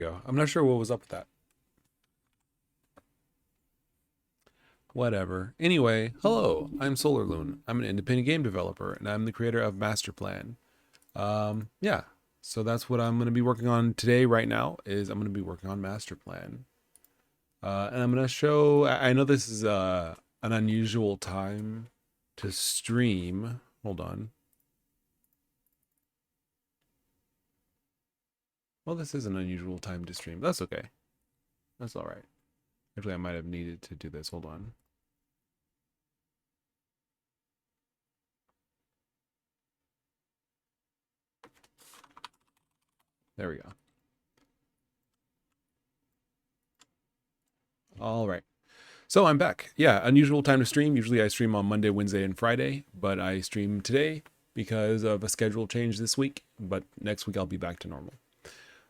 Go. I'm not sure what was up with that. Whatever. Anyway, hello. I'm SolarLune. I'm an independent game developer, and I'm the creator of MasterPlan. Yeah. So that's what I'm going to be working on today. Right now, is I'm going to be working on MasterPlan, and I'm going to show. I know this is an unusual time to stream. Hold on. Well, this is an unusual time to stream. That's okay. That's all right. Actually, I might have needed to do this. Hold on. There we go. All right. So I'm back. Yeah, unusual time to stream. Usually I stream on Monday, Wednesday, and Friday, but I stream today because of a schedule change this week. But next week I'll be back to normal.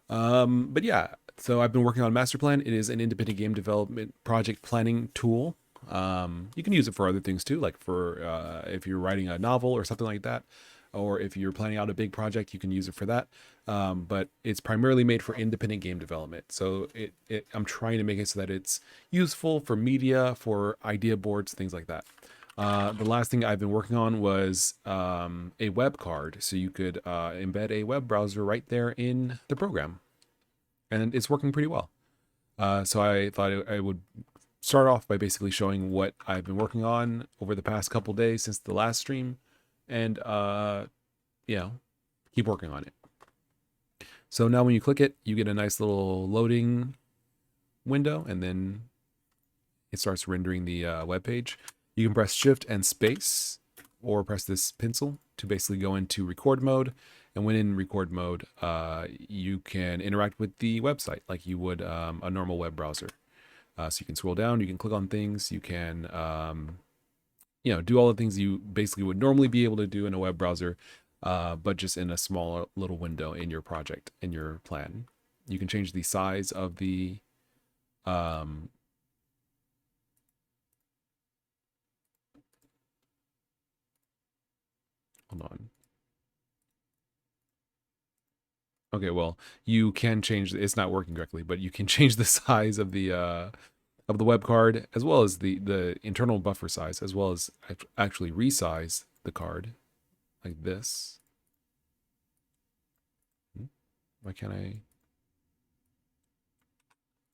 But yeah, so I've been working on MasterPlan. It is an independent game development project planning tool. You can use it for other things too, like for if you're writing a novel or something like that, or if you're planning out a big project, you can use it for that. But it's primarily made for independent game development. So I'm trying to make it so that it's useful for media, for idea boards, things like that. The last thing I've been working on was a web card, so you could embed a web browser right there in the program, and it's working pretty well. So I thought I would start off by basically showing what I've been working on over the past couple days since the last stream, and you know, keep working on it. So now when you click it, you get a nice little loading window, and then it starts rendering the web page. You can press Shift and Space, or press this pencil to basically go into record mode. And when in record mode, you can interact with the website like you would a normal web browser. So you can scroll down, you can click on things, you can do all the things you basically would normally be able to do in a web browser, but just in a small little window in your project, in your plan. You can change the size of the hold on. Okay, well, you can change. It's not working correctly, but you can change the size of the web card, as well as the internal buffer size, as well as actually resize the card like this. Why can't I?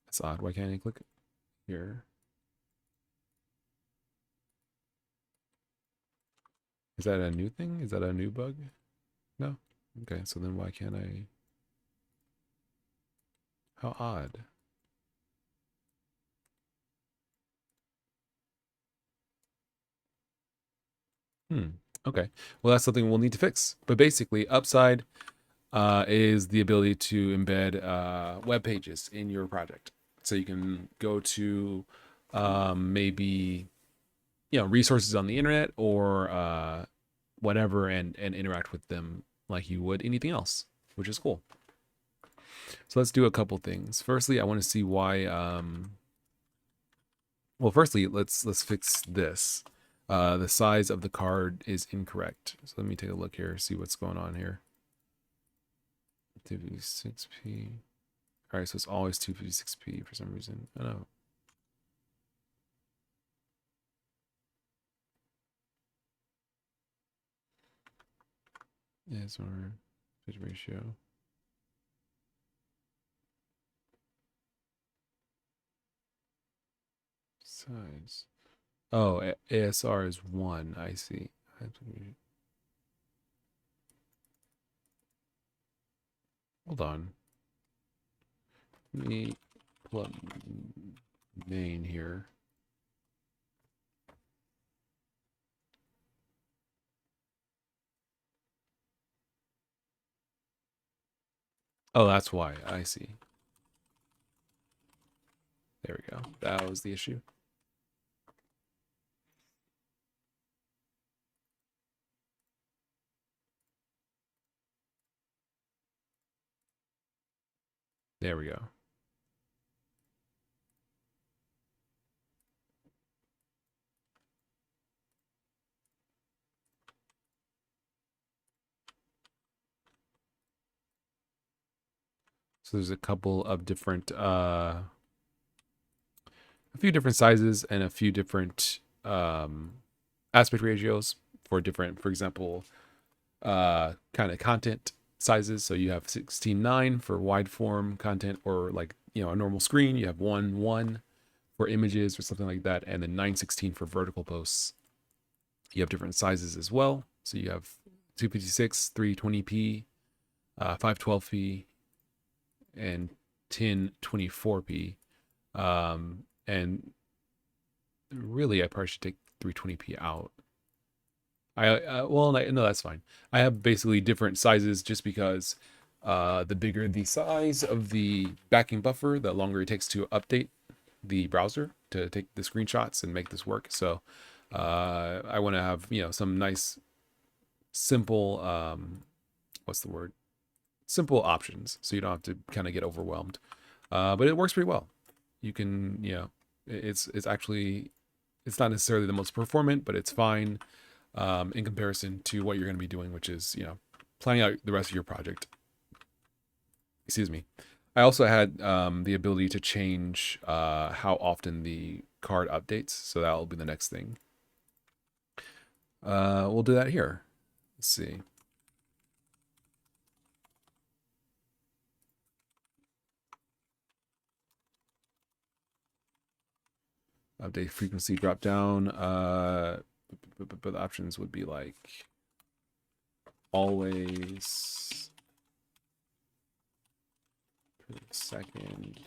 That's odd. Why can't I click here? Is that a new thing? Is that a new bug? No. Okay, so then why can't I? How odd. Hmm. Okay. Well, that's something we'll need to fix. But basically, upside is the ability to embed web pages in your project. So you can go to maybe resources on the internet or whatever, and interact with them like you would anything else, which is cool. So let's do a couple things. Firstly, I want to see why. Well, firstly, let's fix this. The size of the card is incorrect. So let me take a look here, see what's going on here. 256p. All right, so it's always 256p for some reason. I don't know. Yeah, it's our bit ratio. Size. Oh, ASR is 1. I see. Hold on. Let me pull up main here. Oh, that's why. I see. There we go. That was the issue. There we go. So there's a couple of different, a few different sizes and a few different aspect ratios for different, for example, kind of content sizes. So you have 16:9 for wide form content, or like, you know, a normal screen. You have 1:1 for images or something like that, and then 9:16 for vertical posts. You have different sizes as well. So you have 256, 320p, 512p, and 1024p. And really, I probably should take 320p out. Well, no, that's fine. I have basically different sizes just because the bigger the size of the backing buffer, the longer it takes to update the browser to take the screenshots and make this work. So I want to have, you know, some nice, simple, what's the word? Simple options, so you don't have to kind of get overwhelmed. But it works pretty well. You can, you know, it's actually, it's not necessarily the most performant, but it's fine in comparison to what you're going to be doing, which is, you know, planning out the rest of your project. Excuse me. I also had the ability to change how often the card updates, so that will be the next thing. We'll do that here. Let's see. Update frequency drop down. But the options would be like always per second.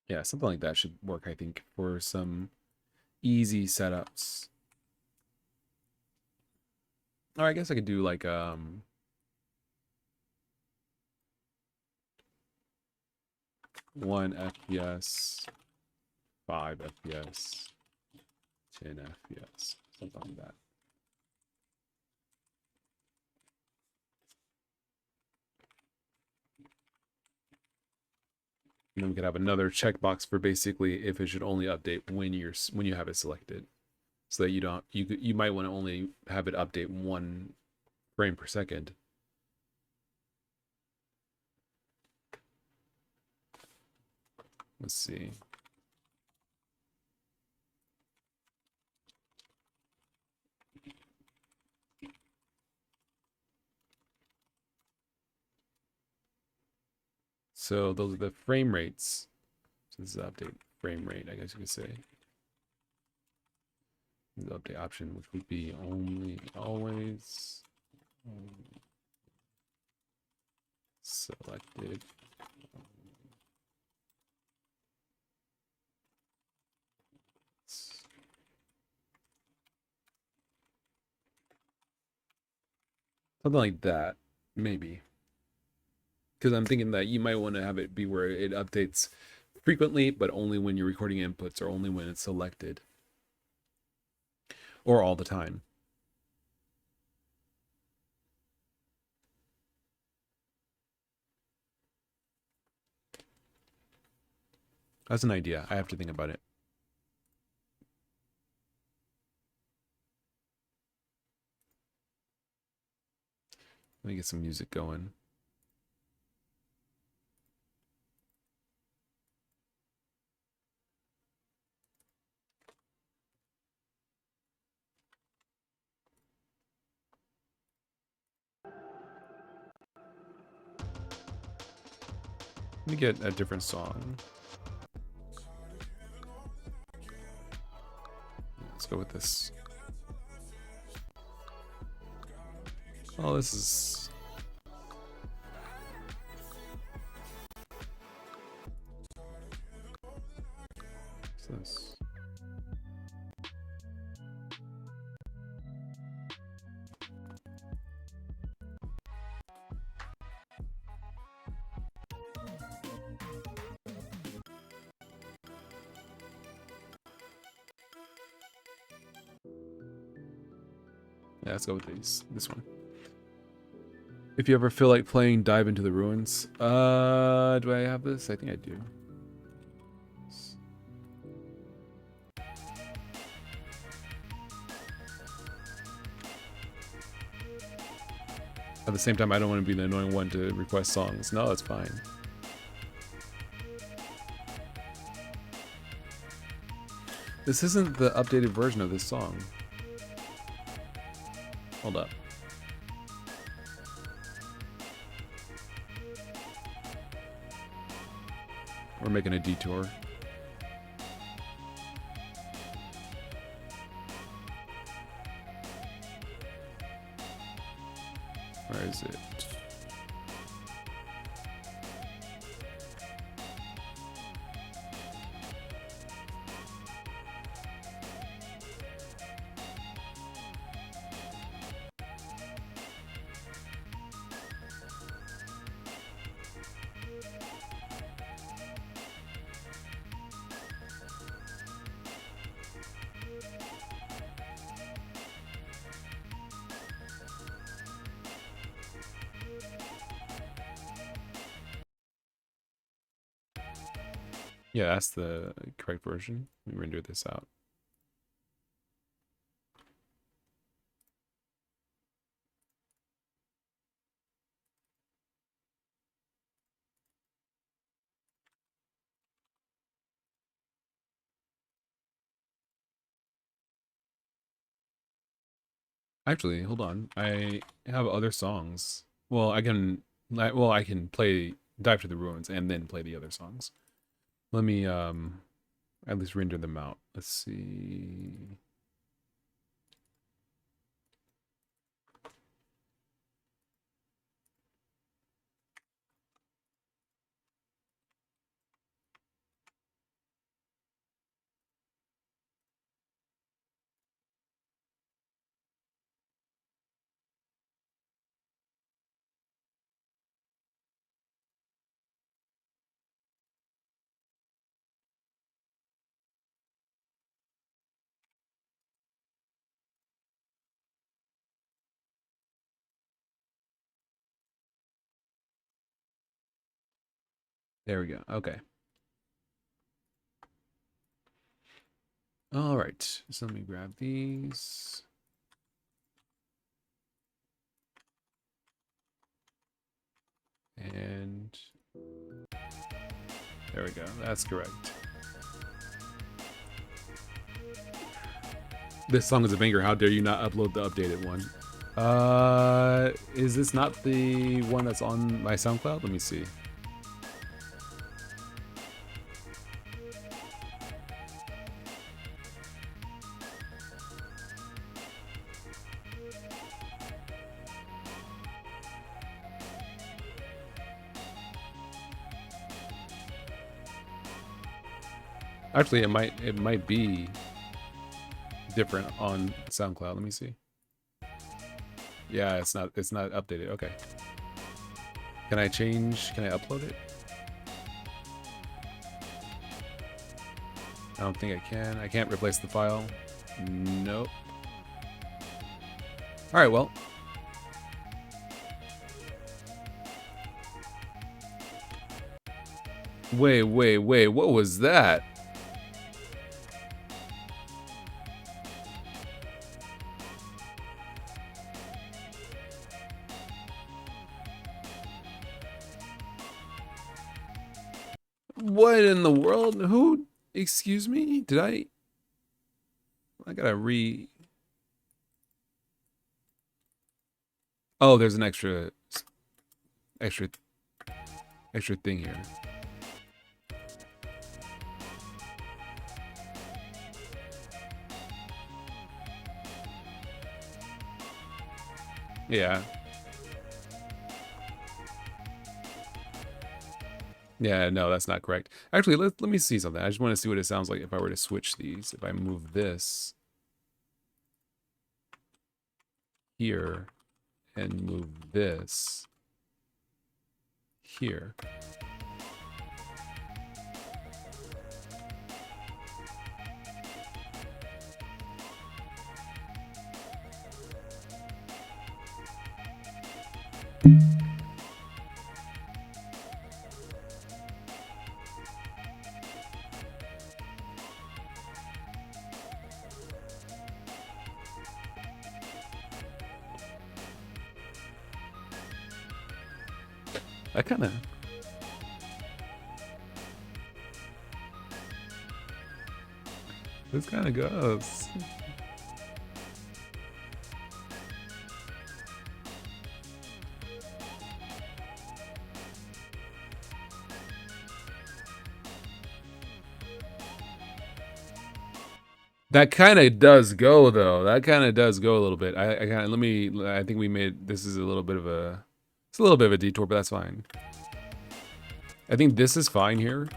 Yeah, something like that should work, I think, for some easy setups. Or I guess I could do like 1 FPS, 5 FPS, 10 FPS, something like that. And then we could have another checkbox for basically if it should only update when you have it selected, so that you might want to only have it update 1 frame per second. Let's see. So those are the frame rates. So this is update frame rate, I guess you could say. The update option, which would be only always selected. Something like that, maybe. Because I'm thinking that you might want to have it be where it updates frequently, but only when you're recording inputs, or only when it's selected, or all the time. That's an idea. I have to think about it. Let me get some music going. Let me get a different song. Let's go with this. Oh, this is... What's this? Yeah, let's go with this one. If you ever feel like playing Dive into the Ruins. Do I have this? I think I do. At the same time, I don't want to be the annoying one to request songs. No, that's fine. This isn't the updated version of this song. Hold up. We're making a detour. Where is it? Yeah, that's the correct version. Let me render this out. Actually, hold on. I have other songs. Well, I can play Dive to the Ruins and then play the other songs. Let me at least render them out. Let's see. There we go. Okay. All right. So let me grab these. And there we go. That's correct. This song is a banger. How dare you not upload the updated one? Is this not the one that's on my SoundCloud? Let me see. Actually, it might be different on SoundCloud. Let me see. Yeah, it's not updated. Okay. Can I upload it? I don't think I can. I can't replace the file. Nope. All right, well. Wait, what was that? What in the world? Who? Excuse me? Did I gotta Oh, there's an extra thing here. Yeah. Yeah, no, that's not correct. Actually, let me see something. I just want to see what it sounds like if I were to switch these. If I move this here and move this here. I kind of. This kind of goes. That kind of does go though. That kind of does go a little bit. I kind of let me. I think we made this is a little bit of a. It's a little bit of a detour, but that's fine. I think this is fine here.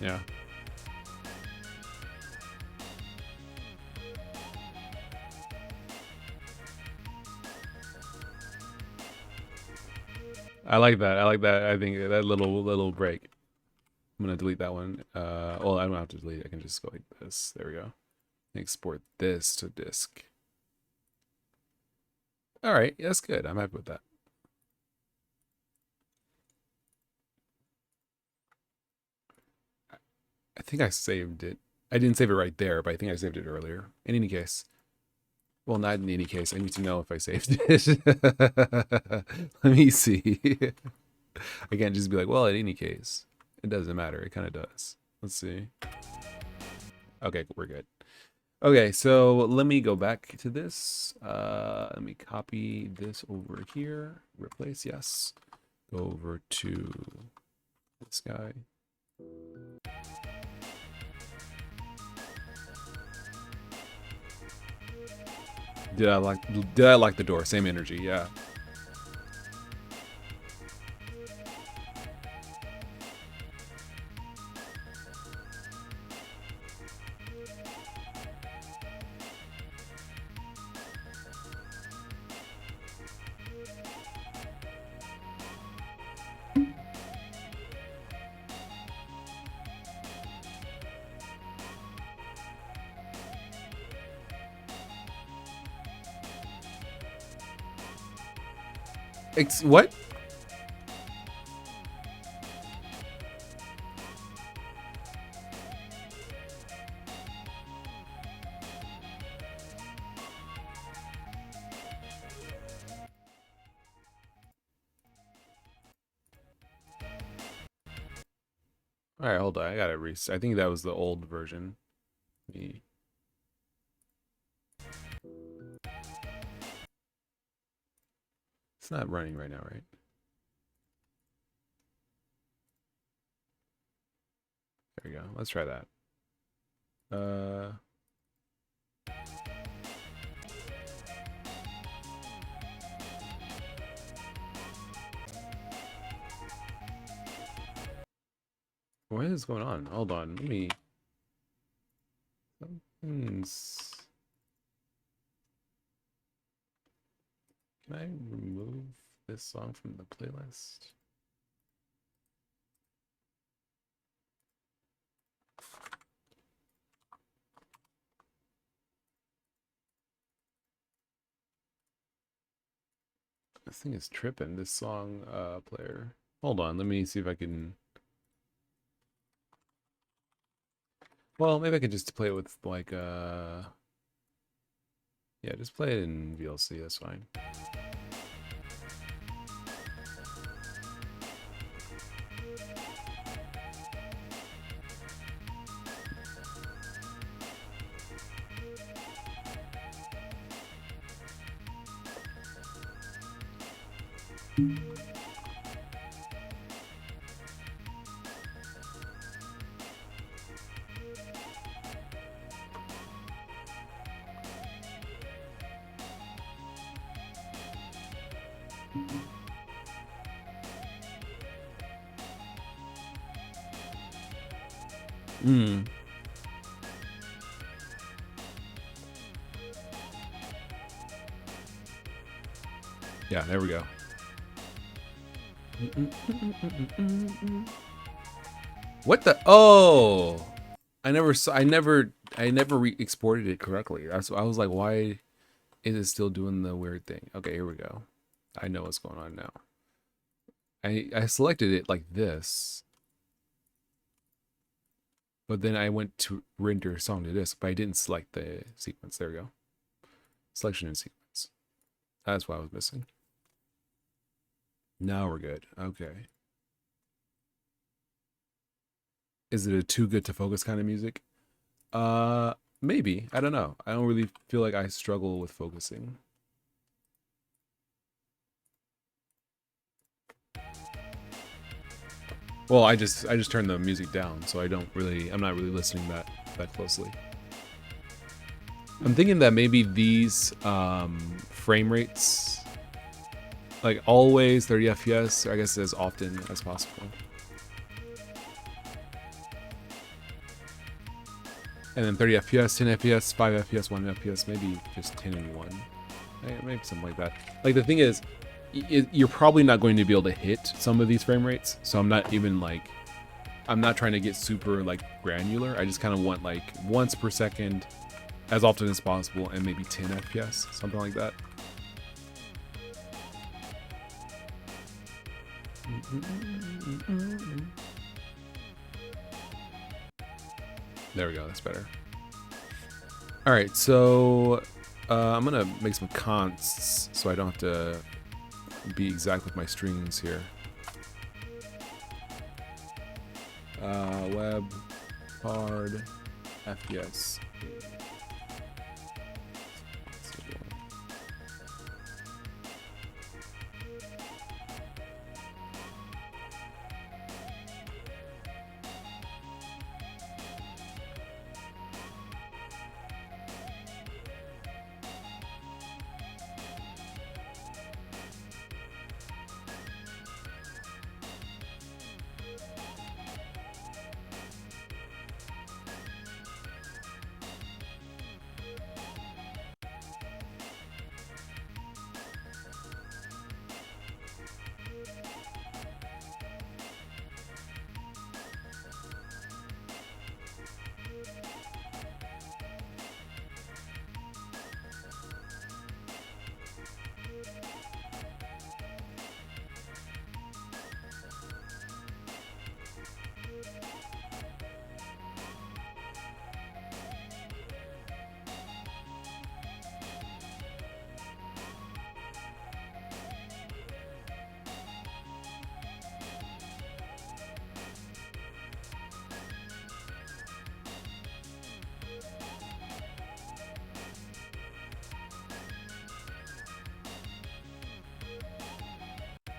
Yeah. I like that. I like that. I think that little break. I'm gonna delete that one. Well, I don't have to delete it. I can just go like this. There we go. Export this to disk. All right, that's good. I'm happy with that. I think I saved it. I didn't save it right there, but I think I saved it earlier. In any case. Well, not in any case. I need to know if I saved it. Let me see. I can't just be like, well, in any case. It doesn't matter. It kind of does. Let's see. Okay, we're good. Okay, so let me go back to this. Let me copy this over here. Replace, yes. Go over to this guy. Did I like the door? Same energy, yeah. What? All right, hold on. I gotta I think that was the old version. Me. It's not running right now, right? There we go. Let's try that. What is going on? Hold on. Let me. Something's. Can I remove this song from the playlist? This thing is tripping. This song player. Hold on. Let me see if I can. Well, maybe I could just play it with like yeah, just play it in VLC. That's fine. Mm. Yeah, there we go. What the? Oh, I never saw. I never exported it correctly. I was like, why is it still doing the weird thing? Okay, here we go. I know what's going on now. I selected it like this, but then I went to render song to disk, but I didn't select the sequence. There we go. Selection and sequence. That's what I was missing. Now we're good. Okay. Is it a too good to focus kind of music? Maybe. I don't know. I don't really feel like I struggle with focusing. Well, I just turned the music down, so I'm not really listening that closely. I'm thinking that maybe these frame rates, like always 30 FPS, I guess as often as possible. And then 30 FPS, 10 FPS, 5 FPS, 1 FPS, maybe just 10 and 1. Maybe something like that. Like the thing is, you're probably not going to be able to hit some of these frame rates, so I'm not even like, I'm not trying to get super like granular. I just kind of want like once per second as often as possible and maybe 10 FPS, something like that. There we go, that's better. All right, so I'm gonna make some consts so I don't have to be exact with my strings here. Web, hard, FPS.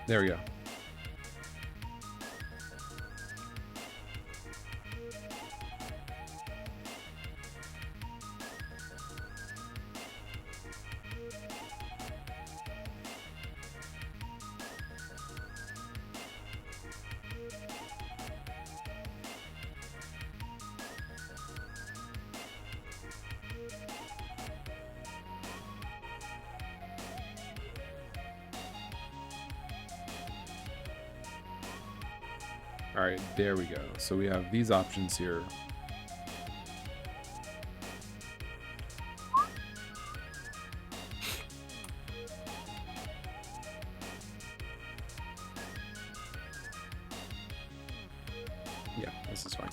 There we go. All right, there we go. So we have these options here. Yeah, this is fine.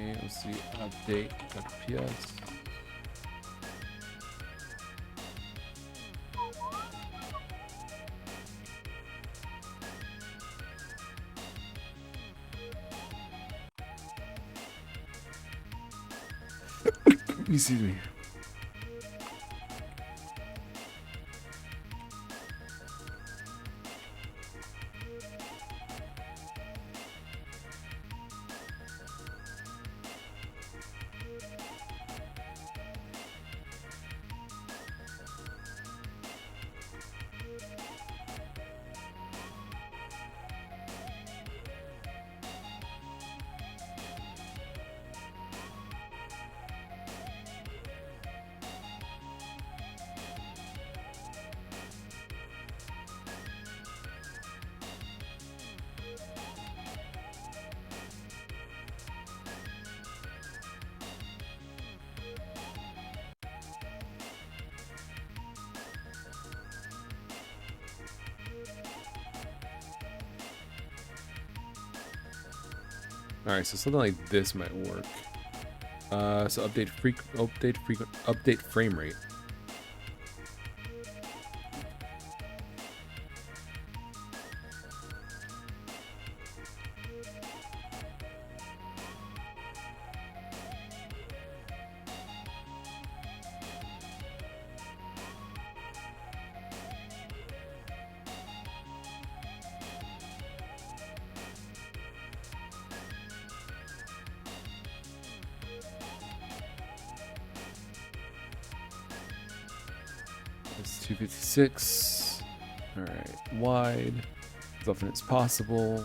Okay, let's see, update FPS. Excuse me. All right, so something like this might work. So update frame rate. It's 256. All right, wide, as often as possible.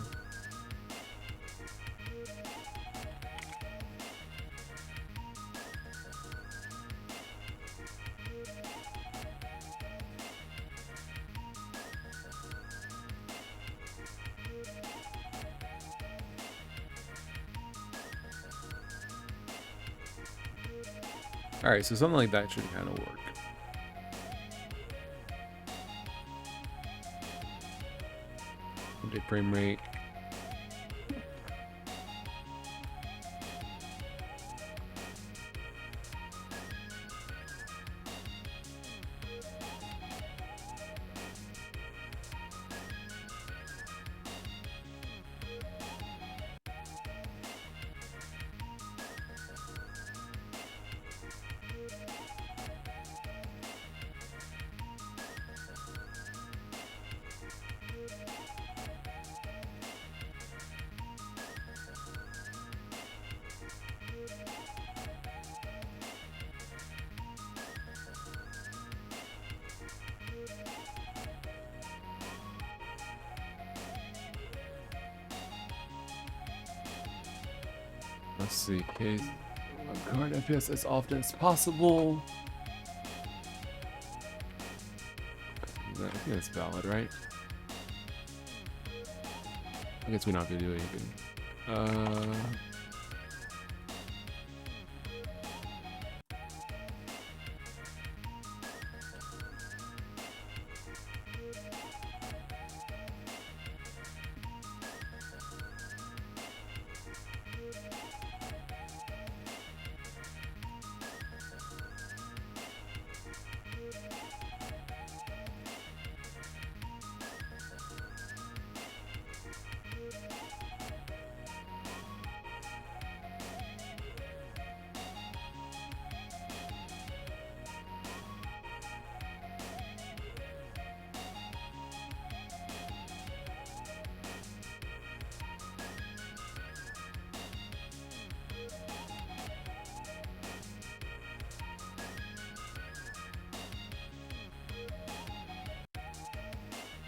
All right, so something like that should kind of work. Update frame rate. Let's see, case current FPS as often as possible. I think that's valid, right? I guess we're not gonna do anything.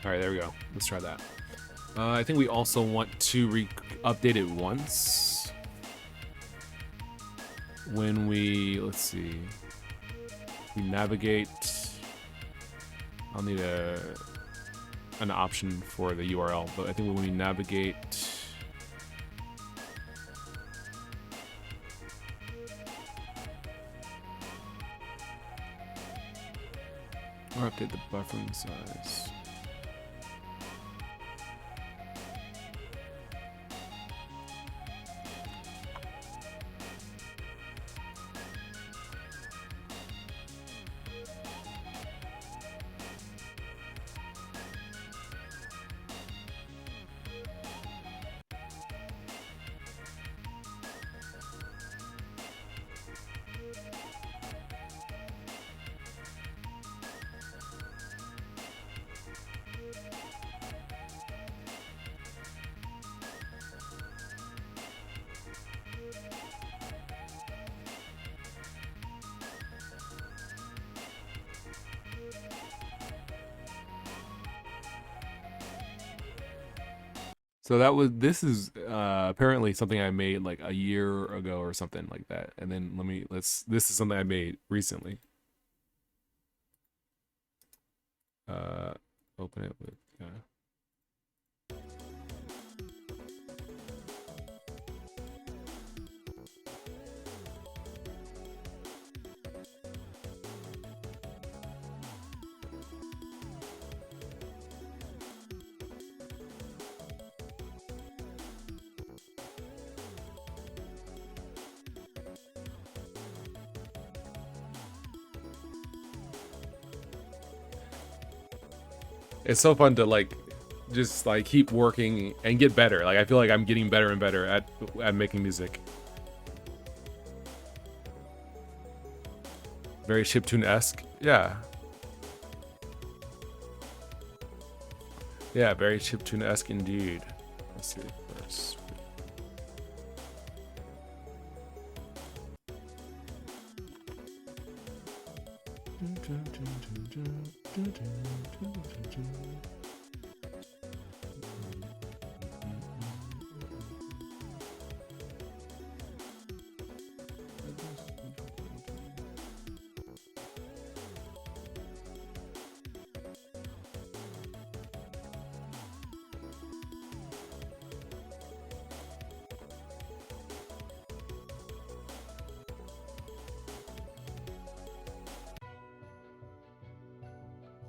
All right, there we go. Let's try that. I think we also want to update it once. When we, let's see, we navigate. I'll need an option for the URL, but I think when we navigate, or update the buffering size. So that was this is apparently something I made like a year ago or something like that. And then this is something I made recently. Open it with it's so fun to like just like keep working and get better. Like I feel like I'm getting better and better at making music. Very chiptune-esque. Yeah. Yeah, very chiptune-esque indeed. Let's see first.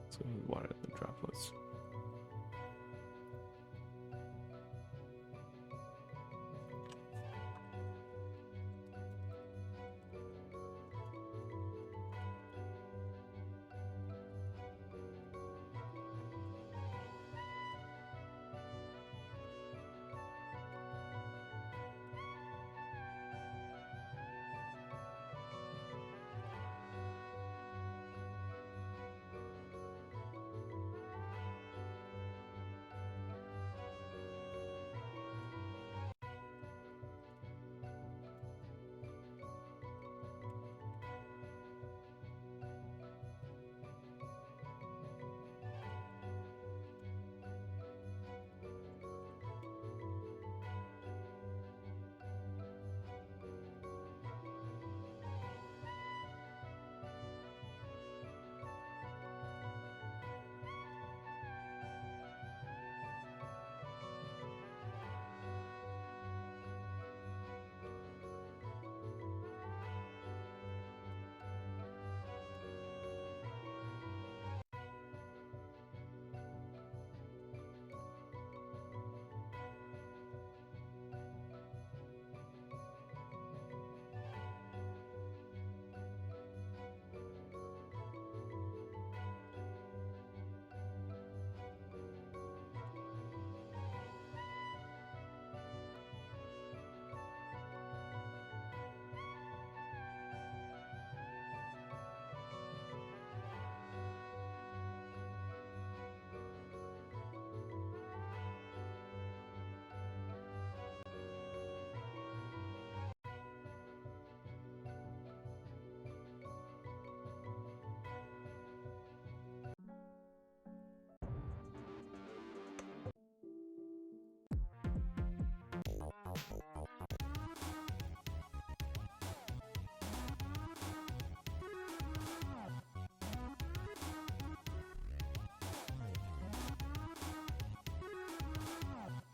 So water the droplets.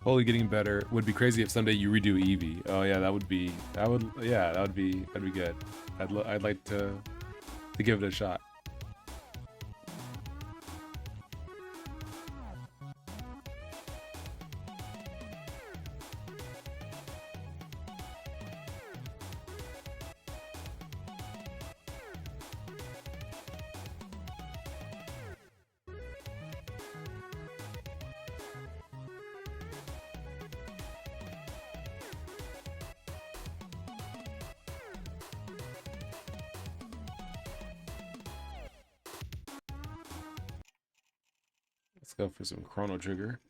Totally getting better. Would be crazy if someday you redo Eevee. Oh yeah, that'd be good. I'd like to give it a shot. Let's go for some Chrono Trigger.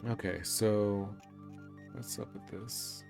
Okay, so what's up with this?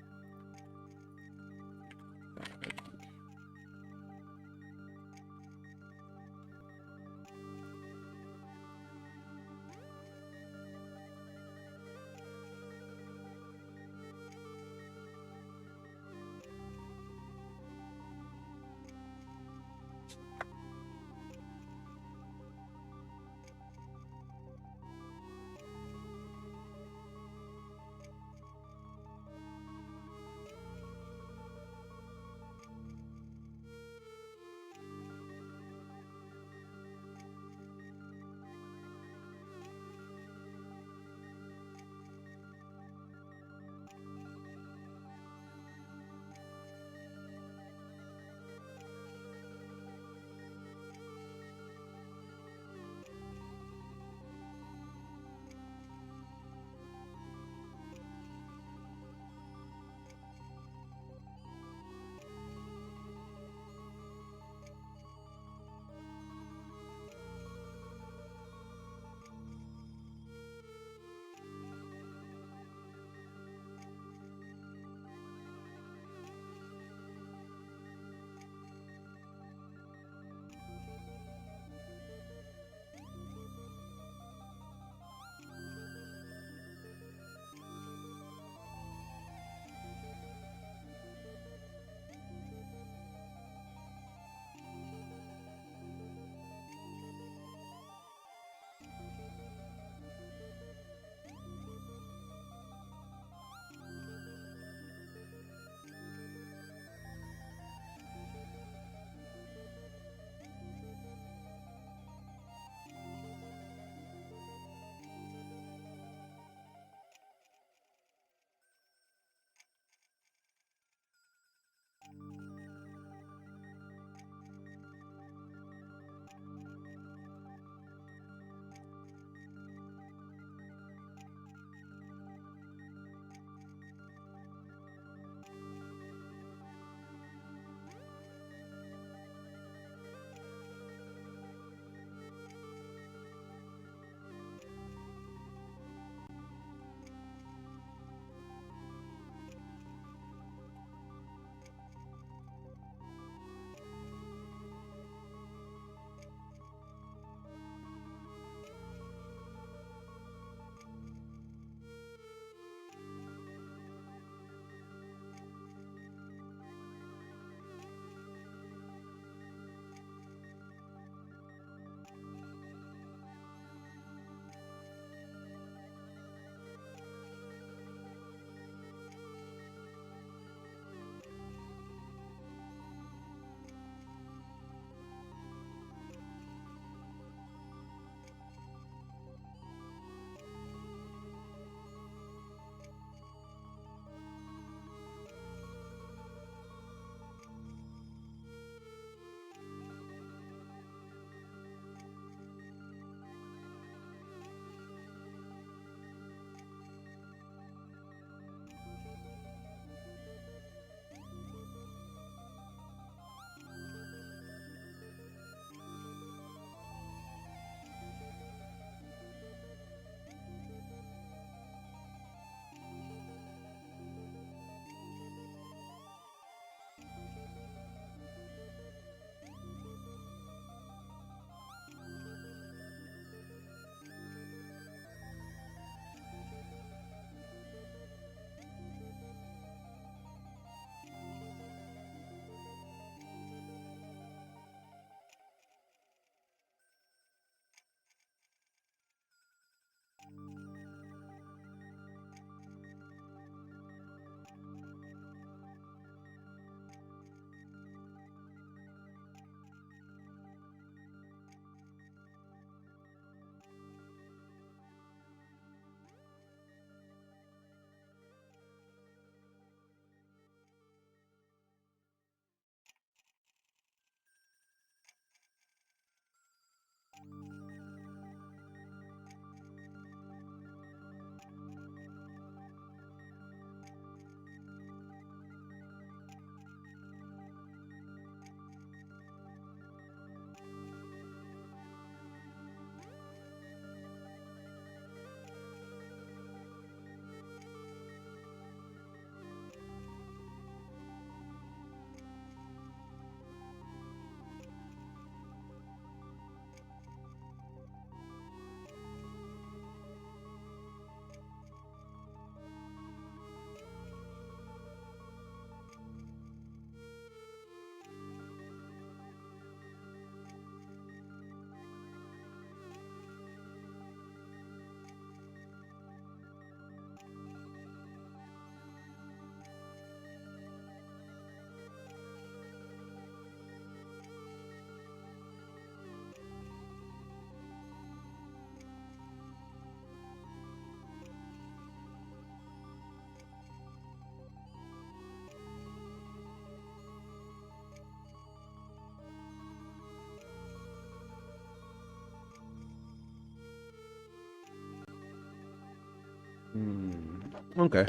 Okay.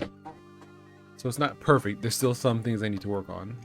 So it's not perfect. There's still some things I need to work on.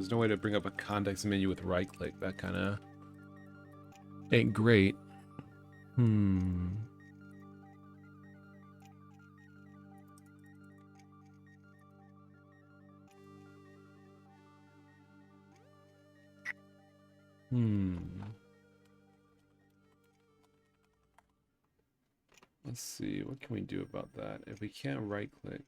There's no way to bring up a context menu with right click. That kind of ain't great. Hmm. Let's see. What can we do about that? If we can't right click.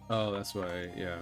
Oh, that's why, yeah.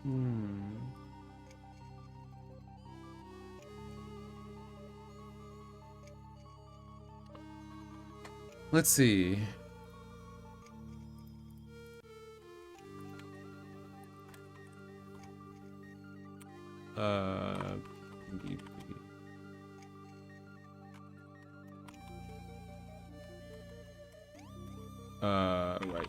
Hmm. Let's see. Uh, right.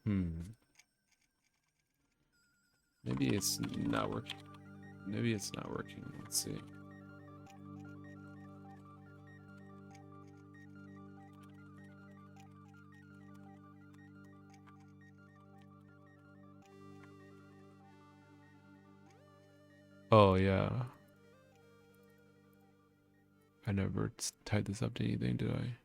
Hmm. Maybe it's not working. Maybe it's not working. Let's see. Oh, yeah. I never tied this up to anything, did I?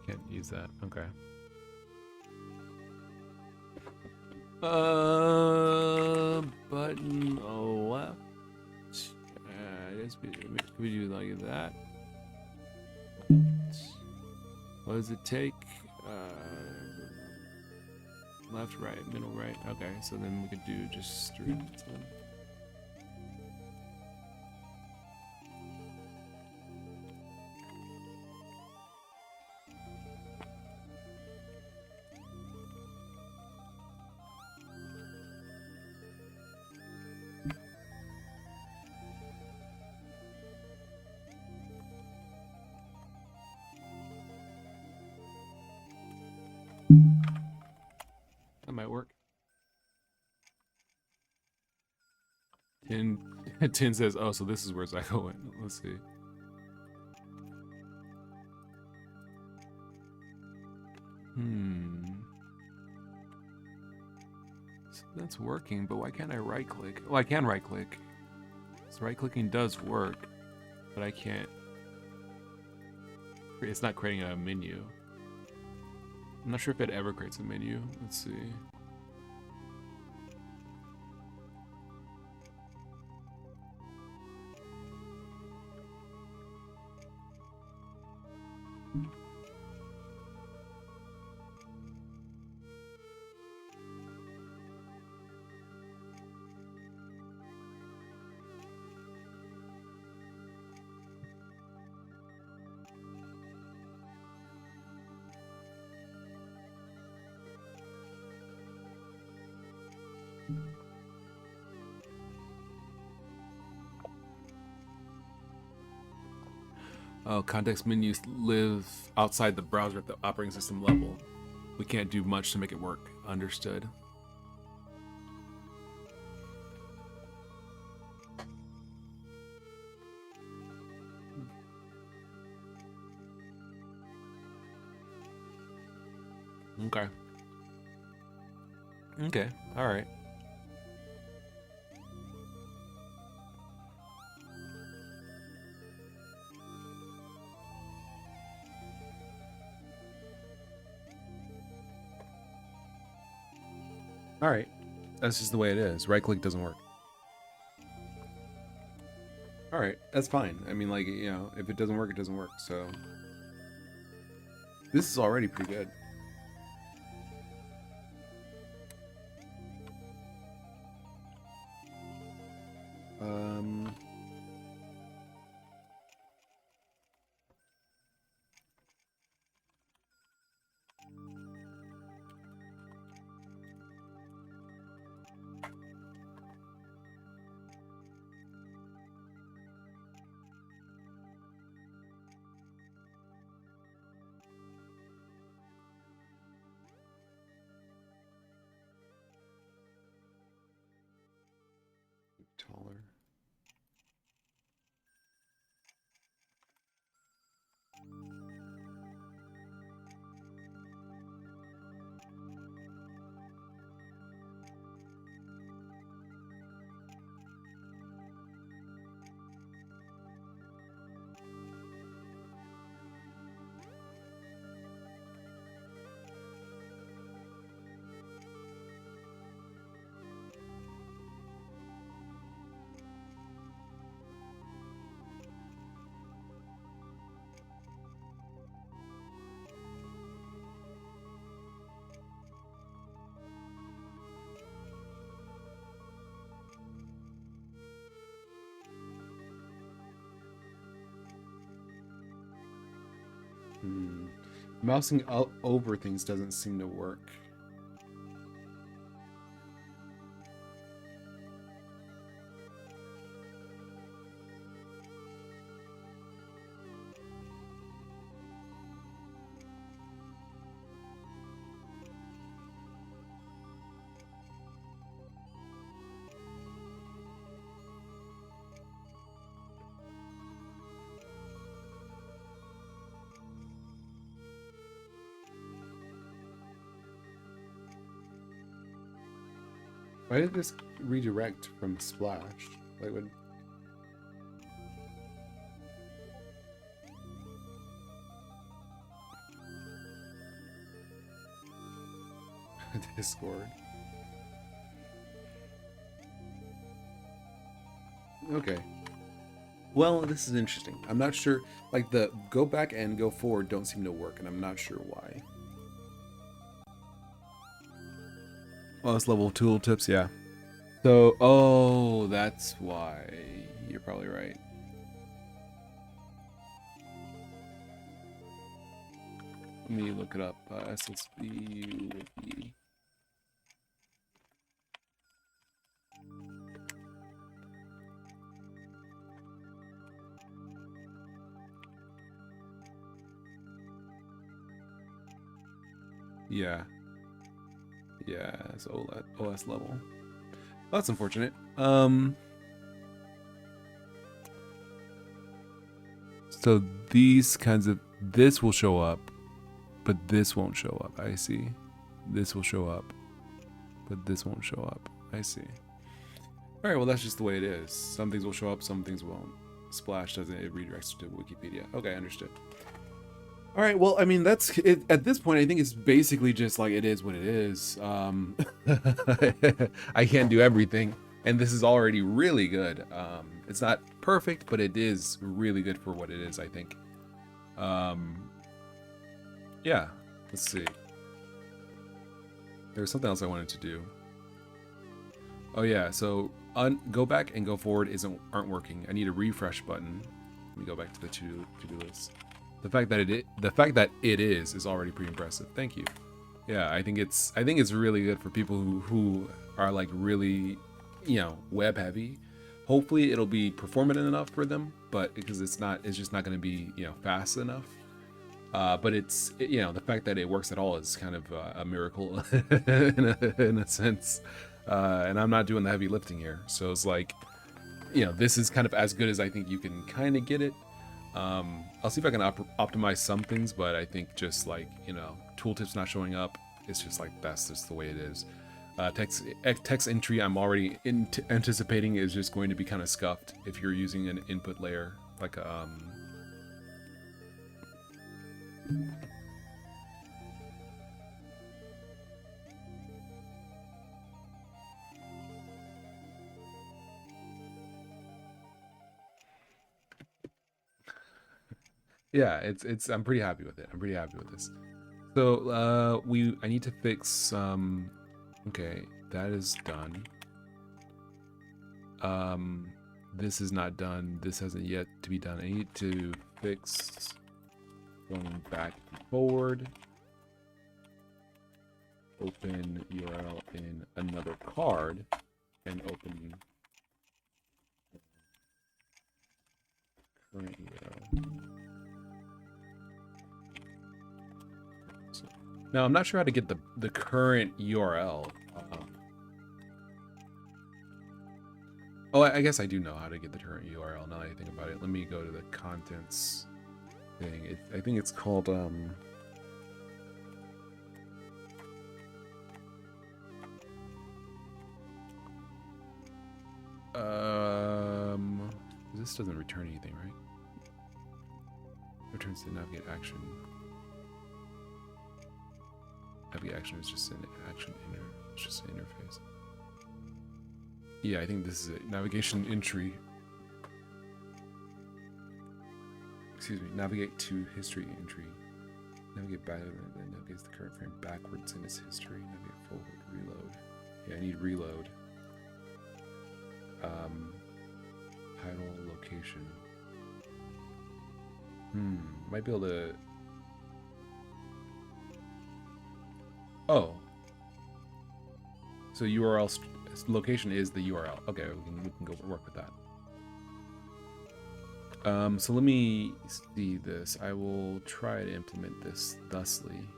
Can't use that. Okay. Button left. I guess we do like that. What does it take? Left, right, middle, right. Okay, so then we could do just straight. That might work. Tin, Tin says, "Oh, so this is where Zyko went." Let's see. So that's working, but why can't I right click? Oh, I can right click. So right clicking does work, but I can't. It's not creating a menu. I'm not sure if it ever creates a menu. Let's see. Oh, context menus live outside the browser at the operating system level. We can't do much to make it work. Understood. Okay. Okay. All right. All right. That's just the way it is. Right click doesn't work. All right. That's fine. I mean, like, you know, if it doesn't work, it doesn't work. So this is already pretty good. Taller. Mousing over things doesn't seem to work. Why did this redirect from Splash? Like, would Discord? Okay. Well, this is interesting. I'm not sure. Like, the go back and go forward don't seem to work, and I'm not sure why. Well, it's level tooltips, yeah. So, oh, that's why. You're probably right. Let me look it up. SSB Wiki. Yeah. Yeah, it's OS level. That's unfortunate. So these kinds of, this will show up but this won't show up. I see. This will show up, but this won't show up. I see. All right, well, that's just the way it is. Some things will show up, some things won't. Splash doesn't, it redirects to Wikipedia. Okay, understood. All right, well, I mean, that's it. At this point, I think it's basically just like it is what it is. I can't do everything, and this is already really good. It's not perfect, but it is really good for what it is, I think. Yeah, let's see. There was something else I wanted to do. Oh yeah, so go back and go forward aren't working. I need a refresh button. Let me go back to the to-do list. The fact that it is already pretty impressive. Thank you. Yeah, I think it's really good for people who are like really, web heavy. Hopefully it'll be performant enough for them, but because it's just not going to be, fast enough. But the fact that it works at all is kind of a miracle in a sense. And I'm not doing the heavy lifting here. So it's like, this is kind of as good as I think you can kind of get it. I'll see if I can optimize some things, but I think just like, tooltips not showing up, it's just like, that's just the way it is. Text entry, I'm already anticipating is just going to be kind of scuffed if you're using an input layer, like yeah, it's I'm pretty happy with it. I'm pretty happy with this. So I need to fix some. Okay, that is done. This is not done. This hasn't yet to be done. I need to fix going back and forward. Open URL in another card and open current URL. Now I'm not sure how to get the current URL. Oh, I guess I do know how to get the current URL now that I think about it. Let me go to the contents thing. I think it's called this doesn't return anything, right? Returns to navigate action. Navigate action is just an action it's just an interface. Yeah, I think this is it. Navigation entry. Excuse me. Navigate to history entry. Navigate back and navigates the current frame backwards in its history. Navigate forward. Reload. Yeah, I need reload. Title, location. Might be able to. Oh. So URL location is the URL. Okay, we can go work with that. So let me see this. I will try to implement this thusly.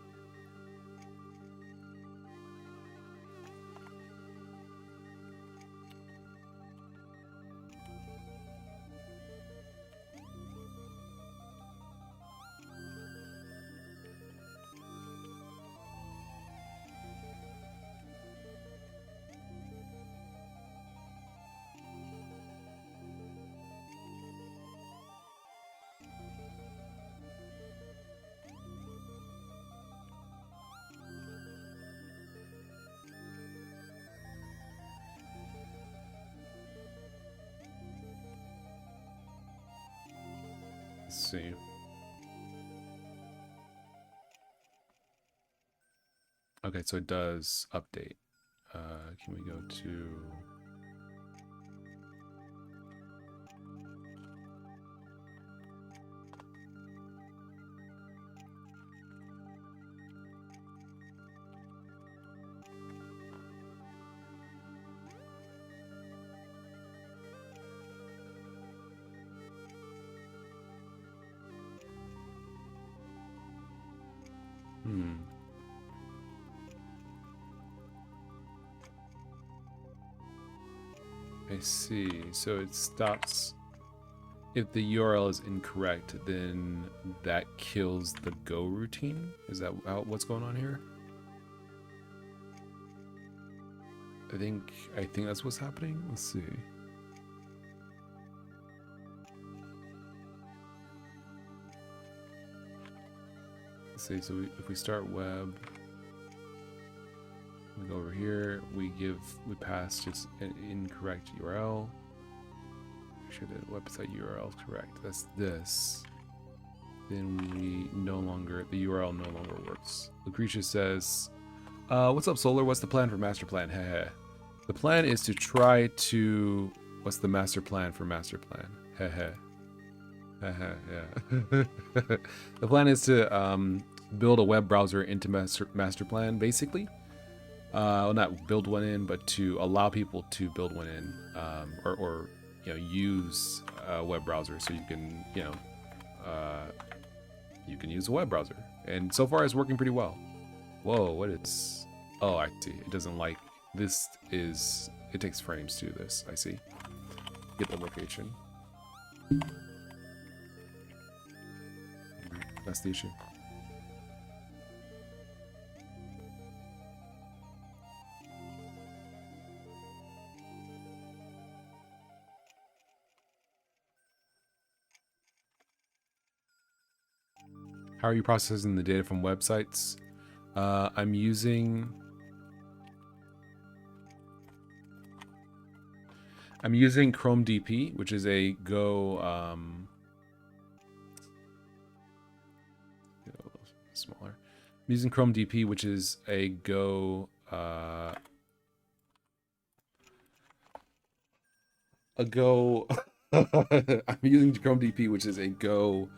Let's see. Okay, so it does update. Can we go to... I see. So it stops if the URL is incorrect, then that kills the go routine. Is that what's going on here? I think that's what's happening. Let's see. Let's see. So if we start web, we go over here. We pass just an incorrect URL. Make sure the website URL is correct. That's this. Then the URL no longer works. Lucretia says, what's up, Solar? What's the plan for MasterPlan? Heh. The plan is to try to... What's the master plan for MasterPlan? Heh. Yeah. The plan is to build a web browser into MasterPlan, basically. Well, not build one in, but to allow people to build one in, or use a web browser, so you can use a web browser. And so far, it's working pretty well. Whoa, what is? Oh, I see. It doesn't like this. It takes frames to this. I see. Get the location. That's the issue. How are you processing the data from websites? I'm using Chrome DP, which is a Go smaller. I'm using Chrome DP, which is a Go I'm using Chrome DP, which is a Go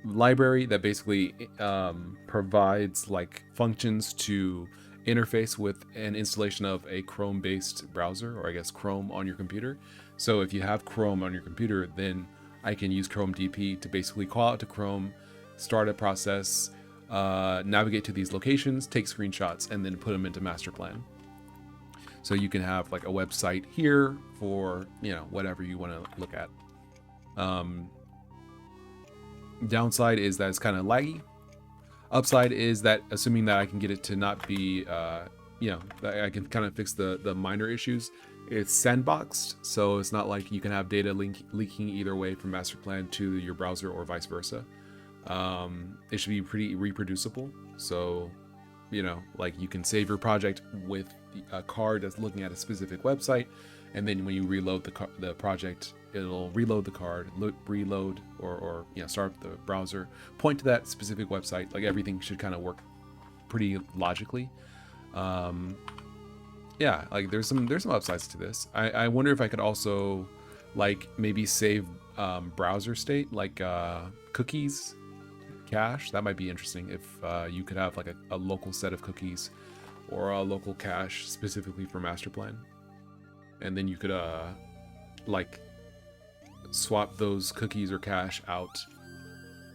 library that basically provides like functions to interface with an installation of a Chrome based browser, or I guess Chrome on your computer. So if you have Chrome on your computer, then I can use Chrome DP to basically call out to Chrome, start a process, navigate to these locations, take screenshots, and then put them into MasterPlan. So you can have like a website here for, whatever you want to look at. Downside is that it's kind of laggy. Upside is that, assuming that I can get it to not be, that I can kind of fix the minor issues, it's sandboxed, so it's not like you can have data leaking either way from MasterPlan to your browser or vice versa. It should be pretty reproducible, so, like you can save your project with a card that's looking at a specific website, and then when you reload the project, it'll reload the card, reload, or start up the browser, point to that specific website. Like everything should kind of work pretty logically. Yeah, like there's some upsides to this. I wonder if I could also like maybe save browser state, like cookies cache. That might be interesting if you could have like a local set of cookies or a local cache specifically for MasterPlan, and then you could like swap those cookies or cache out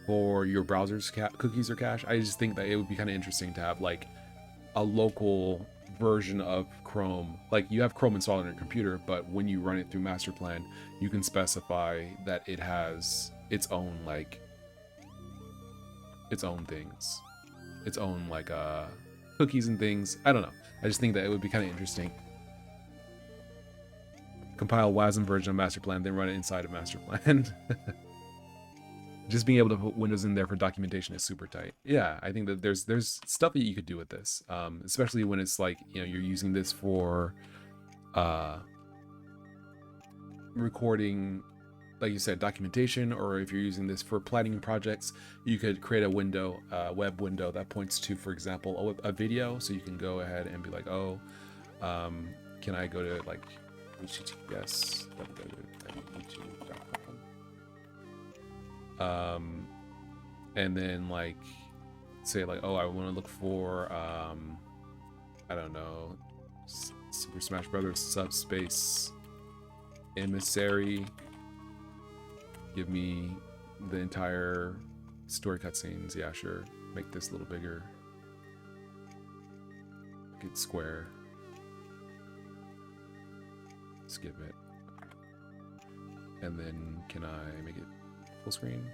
for your browser's cookies or cache. I just think that it would be kind of interesting to have like a local version of Chrome. Like you have Chrome installed on your computer, but when you run it through MasterPlan, you can specify that it has its own like its own things, its own like cookies and things. I don't know. I just think that it would be kind of interesting. Compile WASM version of MasterPlan, then run it inside of MasterPlan. Just being able to put windows in there for documentation is super tight. Yeah, I think that there's stuff that you could do with this, especially when it's like you're using this for recording, like you said, documentation, or if you're using this for planning projects, you could create a window, web window that points to, for example, a video, so you can go ahead and be like, oh, can I go to like https www.youtube.com, and then like say like, oh, I want to look for I don't know, Super Smash Brothers subspace emissary, give me the entire story cutscenes. Yeah, sure, make this a little bigger, make it square, skip it. And then can I make it full screen?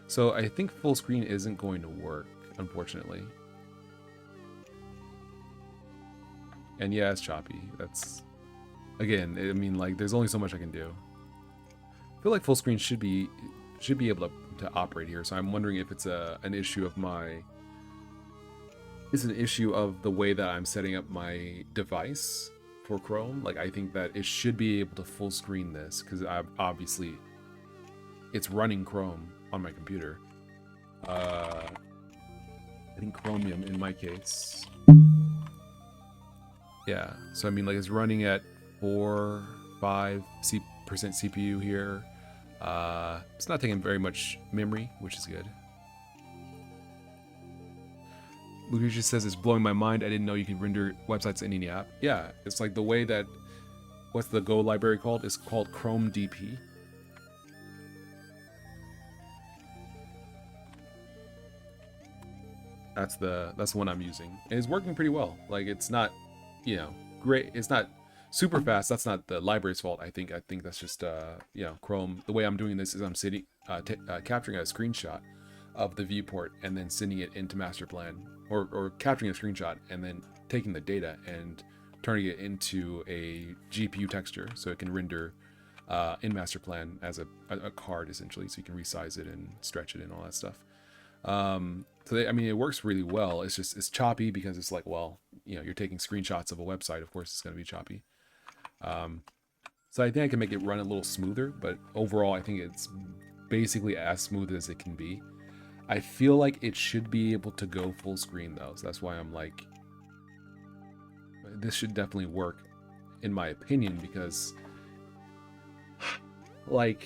So I think full screen isn't going to work, unfortunately. And yeah, it's choppy. That's, again, I mean, like, there's only so much I can do. I feel like full screen should be able to operate here. So I'm wondering if it's an issue of it's an issue of the way that I'm setting up my device for Chrome. Like, I think that it should be able to full screen this because obviously it's running Chrome on my computer. I think Chromium in my case. Yeah, so I mean, like, it's running at 4-5% CPU here. It's not taking very much memory, which is good. Lucretia says it's blowing my mind. I didn't know you could render websites in any app. Yeah, it's like the way that, what's the Go library called? It's called Chrome DP. That's the one I'm using. And it's working pretty well. Like, it's not, you know, great. It's not super fast. That's not the library's fault. I think that's just you know, Chrome. The way I'm doing this is I'm sitting capturing a screenshot of the viewport and then sending it into MasterPlan, or capturing a screenshot and then taking the data and turning it into a GPU texture so it can render in MasterPlan as a card, essentially, so you can resize it and stretch it and all that stuff. So I mean, it works really well. It's just, it's choppy because it's like, well, you know, you're taking screenshots of a website. Of course, it's going to be choppy. So I think I can make it run a little smoother, but overall, I think it's basically as smooth as it can be. I feel like it should be able to go full screen though, so that's why I'm like, this should definitely work, in my opinion, because, like,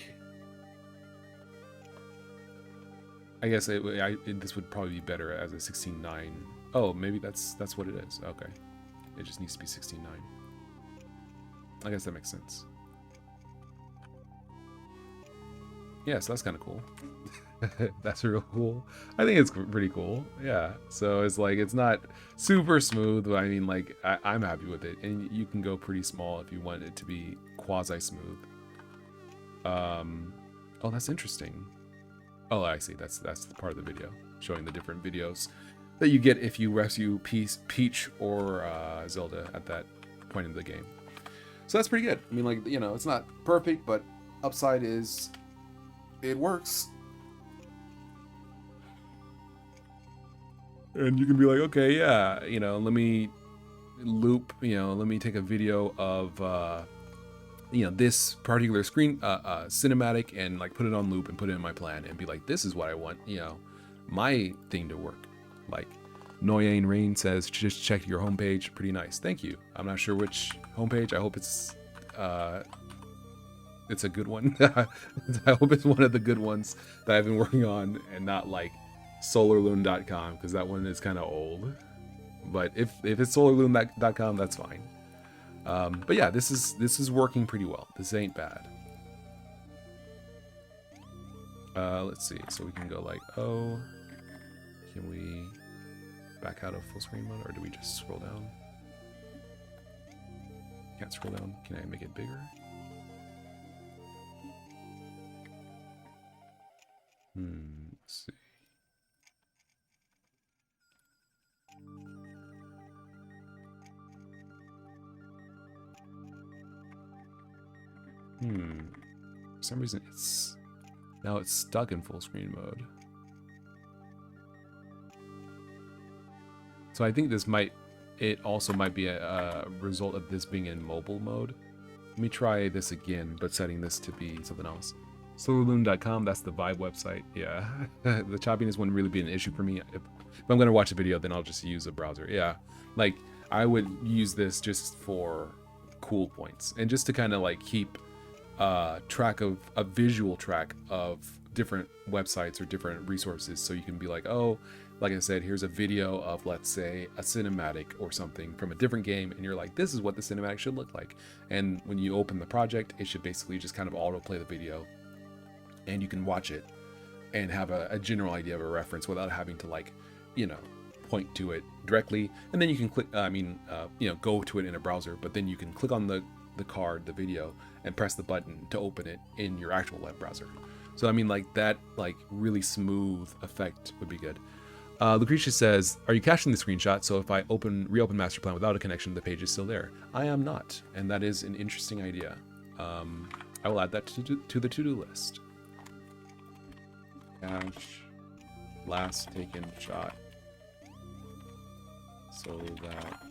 I guess this would probably be better as a 16:9. Oh, maybe that's what it is. Okay, it just needs to be 16:9. I guess that makes sense. Yeah, so that's kind of cool. That's real cool. I think it's pretty cool. Yeah. So it's like, it's not super smooth, but I mean, like, I'm happy with it. And you can go pretty small if you want it to be quasi smooth. Oh, that's interesting. Oh, I see. That's the part of the video showing the different videos that you get if you rescue Peach or Zelda at that point in the game. So that's pretty good. I mean, like, you know, it's not perfect, but upside is it works. And you can be like, okay, yeah, you know, let me loop, you know, let me take a video of, you know, this particular screen, cinematic, and like put it on loop and put it in my plan and be like, this is what I want, you know, my thing to work. Like, Noyane Rain says, just check your homepage. Pretty nice. Thank you. I'm not sure which homepage. I hope it's a good one. I hope it's one of the good ones that I've been working on and not like SolarLune.com, because that one is kind of old. But if it's SolarLune.com, that's fine. But yeah, this is working pretty well. This ain't bad. Let's see. So we can go like, oh, can we back out of full screen mode, or do we just scroll down? Can't scroll down. Can I make it bigger? Let's see. For some reason it's stuck in full screen mode. So I think it also might be a result of this being in mobile mode. Let me try this again, but setting this to be something else. SolarLune.com, that's the Vibe website. Yeah, the choppiness wouldn't really be an issue for me. If I'm gonna watch a video, then I'll just use a browser. Yeah, like I would use this just for cool points and just to kind of like keep track of a visual track of different websites or different resources, so you can be like, oh, like I said, here's a video of, let's say, a cinematic or something from a different game, and you're like, this is what the cinematic should look like. And when you open the project, it should basically just kind of autoplay the video, and you can watch it and have a general idea of a reference without having to, like, you know, point to it directly. And then you can click, you know, go to it in a browser, but then you can click on the the card, the video, and press the button to open it in your actual web browser. So I mean, like that, like really smooth effect would be good. Lucretia says, "Are you caching the screenshot? So if I reopen MasterPlan without a connection, the page is still there." I am not, and that is an interesting idea. I will add that to the to-do list. Cache last taken shot, so that.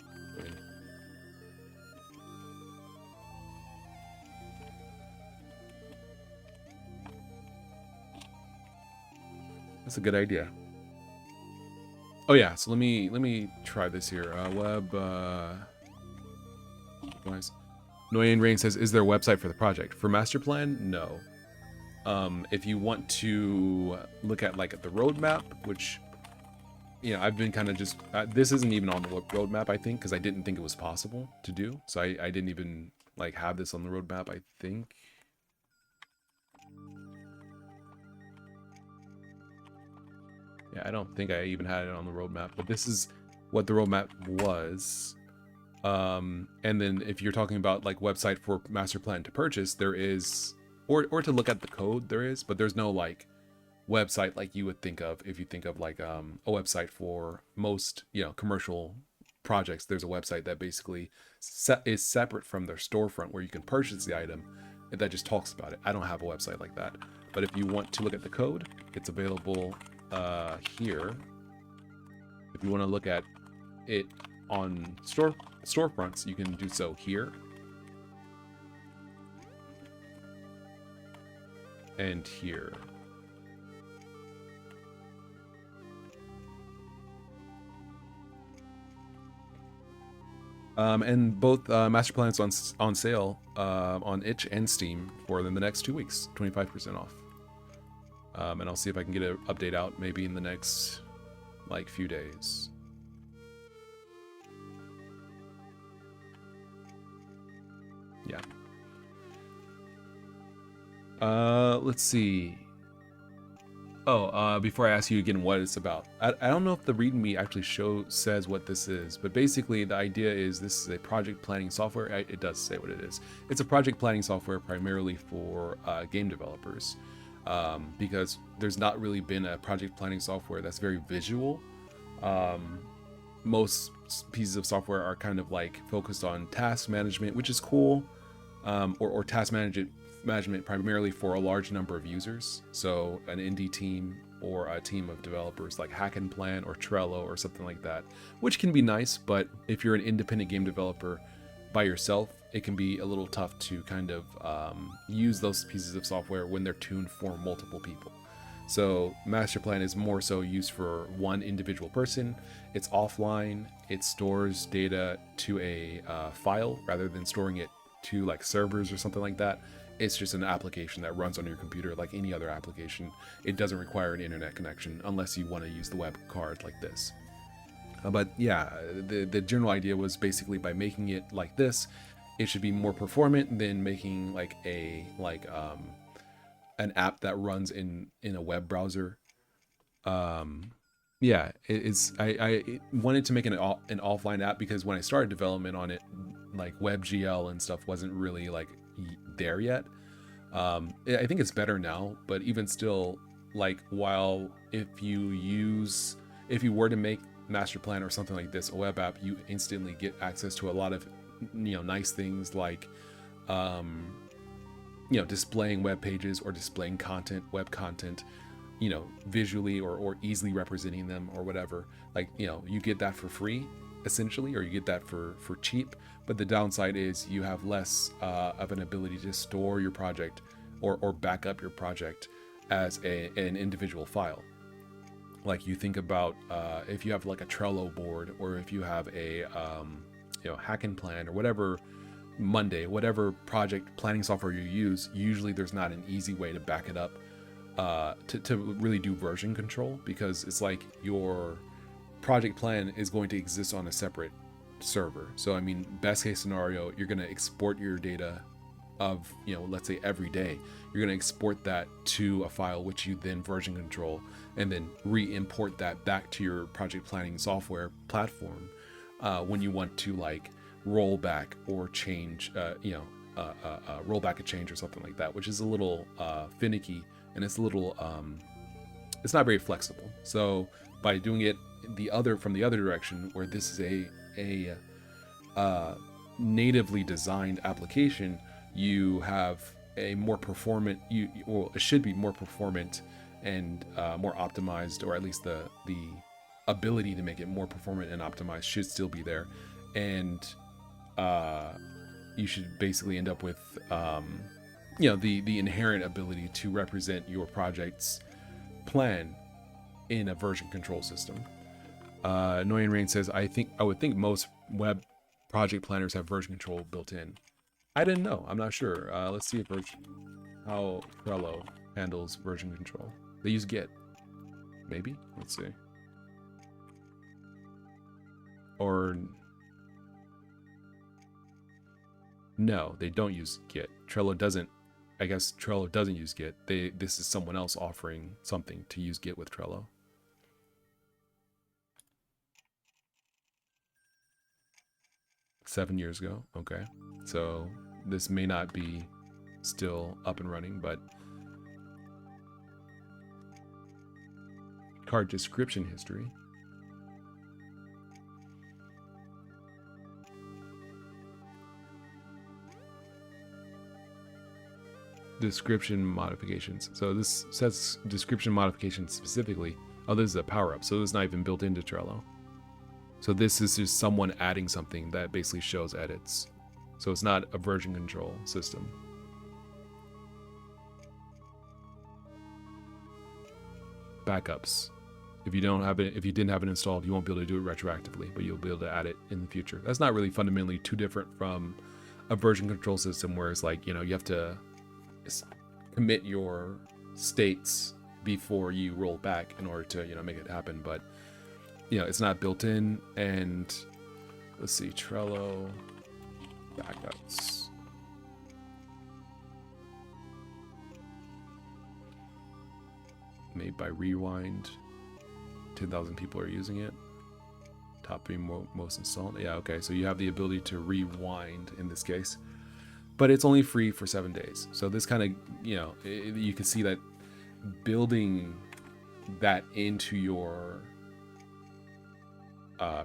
That's a good idea. Oh yeah, so let me try this here. Web device. Noyan Rain says, "Is there a website for the project for MasterPlan?" No. If you want to look at like the roadmap, which I've been kind of just this isn't even on the roadmap, I think, because I didn't think it was possible to do. So I didn't even like have this on the roadmap, I think. Yeah, I don't think I even had it on the roadmap, but this is what the roadmap was. And then if you're talking about like website for MasterPlan to purchase, there is, or to look at the code, there is, but there's no like website like you would think of if you think of like a website for most commercial projects. There's a website that basically is separate from their storefront where you can purchase the item that just talks about it. I don't have a website like that, but if you want to look at the code, it's available here. If you want to look at it on storefronts, you can do so here and here. And both MasterPlan's on sale on itch and Steam for the next 2 weeks, 25% off. And I'll see if I can get an update out maybe in the next like few days. Yeah. Let's see. Oh, before I ask you again what it's about, I don't know if the README actually says what this is, but basically the idea is this is a project planning software. It does say what it is. It's a project planning software primarily for game developers, because there's not really been a project planning software that's very visual. Most pieces of software are kind of like focused on task management, which is cool, or task management primarily for a large number of users. So an indie team or a team of developers like Hack and Plan or Trello or something like that, which can be nice, but if you're an independent game developer by yourself, it can be a little tough to kind of use those pieces of software when they're tuned for multiple people. So MasterPlan is more so used for one individual person. It's offline. It stores data to a file rather than storing it to like servers or something like that. It's just an application that runs on your computer like any other application. It doesn't require an internet connection unless you want to use the web card like this. But yeah, the general idea was basically by making it like this, it should be more performant than making like an app that runs in a web browser. Yeah, I wanted to make an offline app because when I started development on it, like WebGL and stuff wasn't really like there yet. I think it's better now, but even still, like if you were to make MasterPlan or something like this a web app, you instantly get access to a lot of nice things like displaying web pages or displaying web content, visually or easily representing them or whatever. Like, you get that for free essentially, or you get that for cheap. But the downside is you have less of an ability to store your project or back up your project as an individual file. Like you think about if you have like a Trello board, or if you have a Hack and Plan or whatever whatever project planning software you use, usually there's not an easy way to back it up to really do version control, because it's like your project plan is going to exist on a separate server. So I mean, best case scenario, you're going to export your data of let's say every day, you're going to export that to a file which you then version control and then re-import that back to your project planning software platform when you want to like roll back or change roll back a change or something like that, which is a little finicky, and it's a little it's not very flexible. So by doing it from the other direction, where this is a natively designed application, you have a more performant, well, it should be more performant and more optimized, or at least the ability to make it more performant and optimized should still be there. And you should basically end up with the inherent ability to represent your project's plan in a version control system. Annoying Rain says, I would think most web project planners have version control built in. I didn't know. I'm not sure. Let's see how Trello handles version control. They use Git. Maybe? Let's see. Or no, they don't use Git. I guess Trello doesn't use Git. This is someone else offering something to use Git with Trello. Seven years ago. Okay. So this may not be still up and running, but card description history. Description modifications. So this says description modifications specifically. Oh, this is a power up. So it's not even built into Trello. So this is just someone adding something that basically shows edits. So it's not a version control system. Backups. If you didn't have it installed, you won't be able to do it retroactively, but you'll be able to add it in the future. That's not really fundamentally too different from a version control system where it's like, you have to commit your states before you roll back in order to make it happen. But it's not built in. And let's see, Trello backups. Made by Rewind. 10,000 people are using it. Top 3 most installed. Yeah, okay. So you have the ability to rewind in this case, but it's only free for 7 days. So this kind of, you can see that building that into your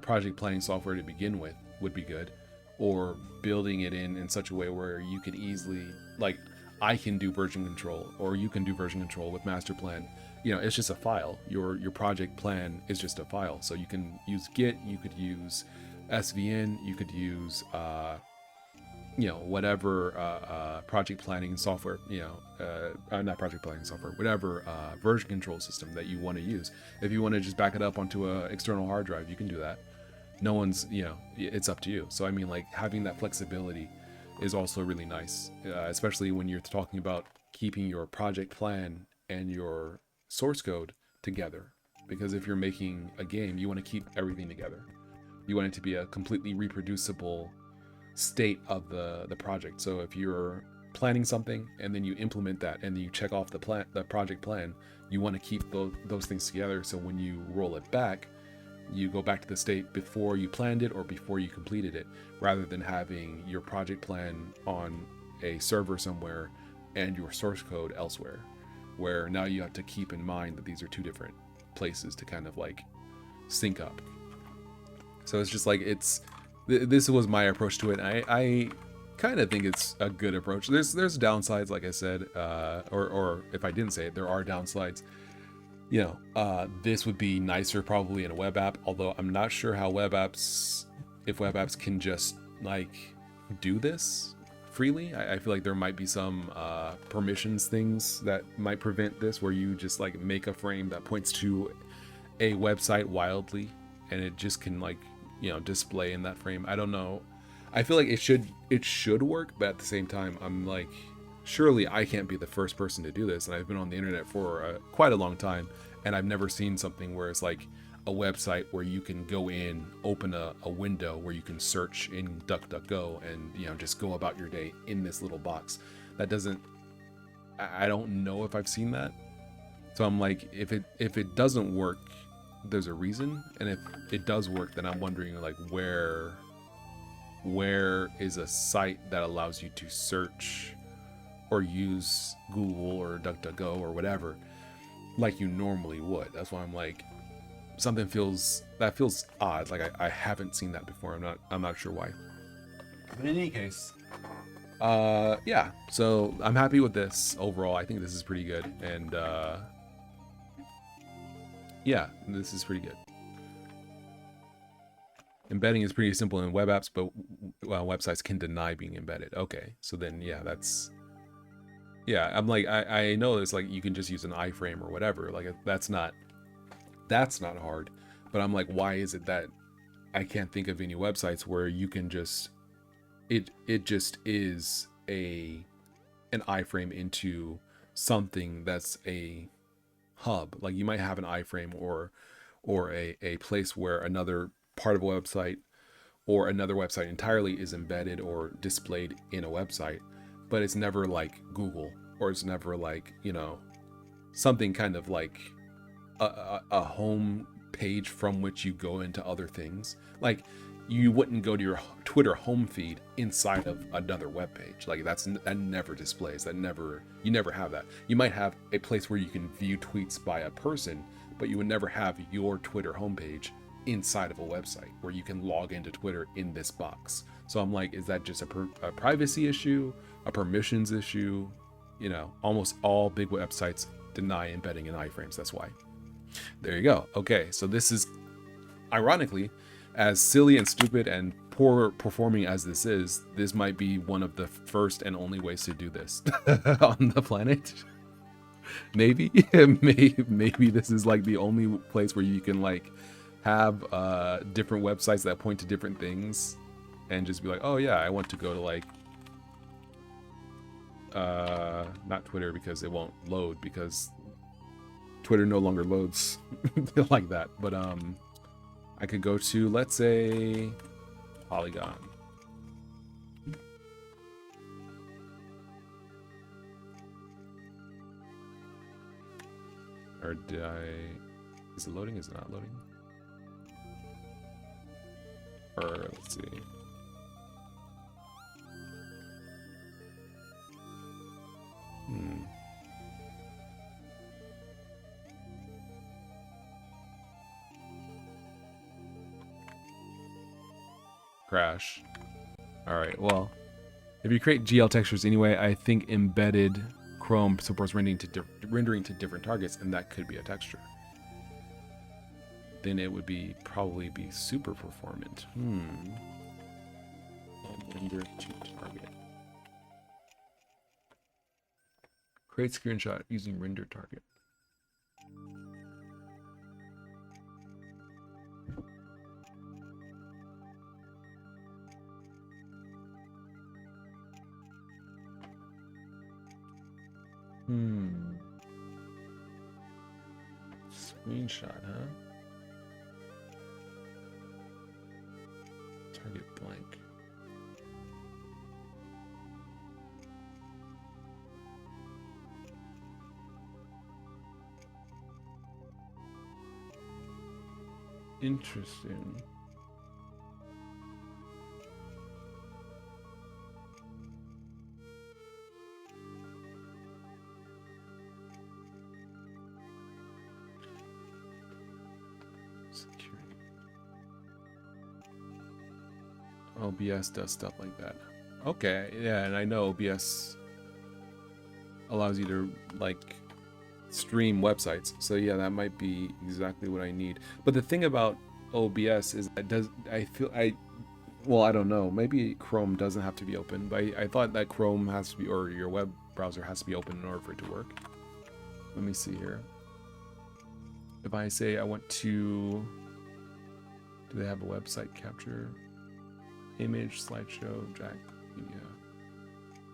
project planning software to begin with would be good, or building it in such a way where you could easily, like, I can do version control, or you can do version control with MasterPlan. It's just a file. Your project plan is just a file. So you can use Git, you could use SVN, you could use whatever project planning software, not project planning software, whatever version control system that you want to use. If you want to just back it up onto an external hard drive, you can do that. No one's, it's up to you. So I mean, like, having that flexibility is also really nice, especially when you're talking about keeping your project plan and your source code together. Because if you're making a game, you want to keep everything together. You want it to be a completely reproducible state of the project. So if you're planning something and then you implement that and then you check off the project plan, you want to keep those things together. So when you roll it back, you go back to the state before you planned it or before you completed it, rather than having your project plan on a server somewhere and your source code elsewhere, where now you have to keep in mind that these are two different places to kind of like sync up. So it's just like, this was my approach to it. I kind of think it's a good approach. There's downsides, like I said, or if I didn't say it, there are downsides. This would be nicer probably in a web app, although I'm not sure how web apps can just like do this freely. I feel like there might be some permissions things that might prevent this, where you just like make a frame that points to a website wildly and it just can like, display in that frame. I don't know. I feel like it should work, but at the same time, I'm like, surely I can't be the first person to do this. And I've been on the internet for quite a long time, and I've never seen something where it's like a website where you can go in, open a window where you can search in DuckDuckGo and, just go about your day in this little box. I don't know if I've seen that. So I'm like, if it doesn't work, there's a reason. And if it does work, then I'm wondering like where where is a site that allows you to search or use Google or DuckDuckGo or whatever like you normally would. That's why I'm like, that feels odd. Like I haven't seen that before. I'm not sure why. But in any case, yeah. So I'm happy with this overall. I think this is pretty good, and yeah, this is pretty good. Embedding is pretty simple in web apps, but websites can deny being embedded. Okay, so then yeah, I'm like, I know it's like you can just use an iframe or whatever. Like that's not hard. But I'm like, why is it that I can't think of any websites where you can just it just is an iframe into something that's a hub. Like you might have an iframe or a place where another part of a website or another website entirely is embedded or displayed in a website, but it's never like Google, or it's never like, something kind of like a home page from which you go into other things. Like you wouldn't go to your Twitter home feed inside of another web page. Like that never displays. You never have that. You might have a place where you can view tweets by a person, but you would never have your Twitter homepage inside of a website where you can log into Twitter in this box. So I'm like, is that just a privacy issue, a permissions issue? Almost all big websites deny embedding in iframes. That's why. There you go. Okay, so this is, ironically, as silly and stupid and poor performing as this might be one of the first and only ways to do this on the planet. Maybe this is like the only place where you can like have different websites that point to different things and just be like, oh yeah, I want to go to like not Twitter, because it won't load, because Twitter no longer loads like that. But I could go to, let's say, Polygon. Or is it loading? Is it not loading? Or let's see. Crash. Alright, well, if you create GL textures anyway, I think embedded Chrome supports rendering to different targets, and that could be a texture. Then it would probably be super performant. And render to target. Create screenshot using render target. Screenshot, huh? Target blank. Interesting. OBS does stuff like that. Okay, yeah, and I know OBS allows you to like stream websites. So yeah, that might be exactly what I need. But the thing about OBS is that I don't know. Maybe Chrome doesn't have to be open, but I thought that Chrome has to be, or your web browser has to be open in order for it to work. Let me see here. If I say I want to, do they have a website capture? Image, slideshow, Jack, media,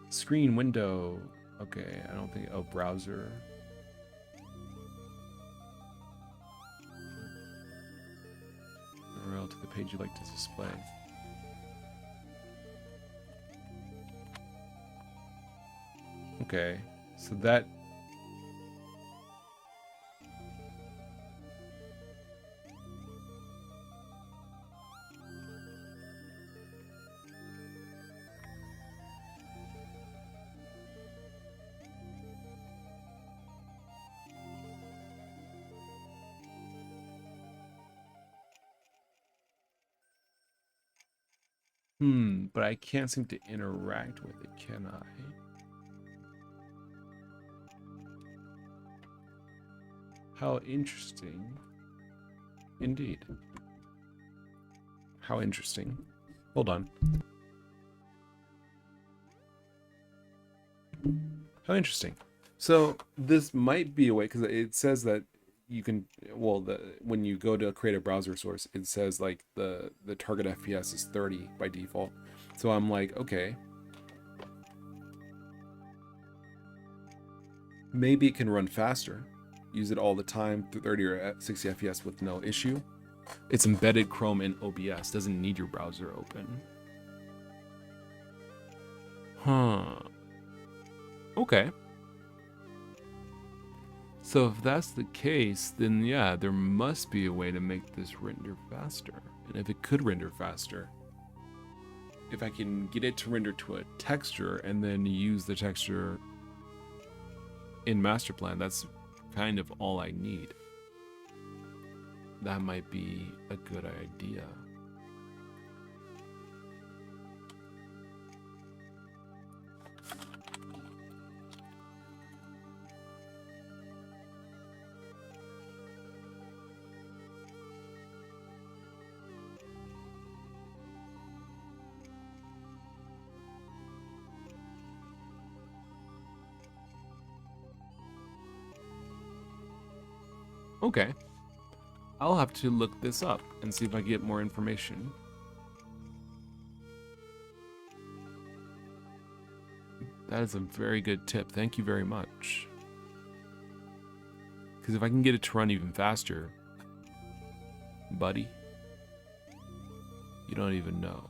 screen window. Okay, I don't think, browser. URL to the page you'd like to display. Okay, so that But I can't seem to interact with it, can I? How interesting. Indeed. How interesting. Hold on. How interesting. So this might be a way, because it says that you can, well, when you go to create a browser source, it says like the target FPS is 30 by default. So I'm like, okay, maybe it can run faster. Use it all the time through 30 or 60 FPS with no issue. It's embedded Chrome in OBS, doesn't need your browser open. Huh. Okay. So if that's the case, then yeah, there must be a way to make this render faster. And if it could render faster, if I can get it to render to a texture and then use the texture in MasterPlan, that's kind of all I need. That might be a good idea. Okay. I'll have to look this up and see if I get more information. That is a very good tip. Thank you very much. Because if I can get it to run even faster, buddy, you don't even know.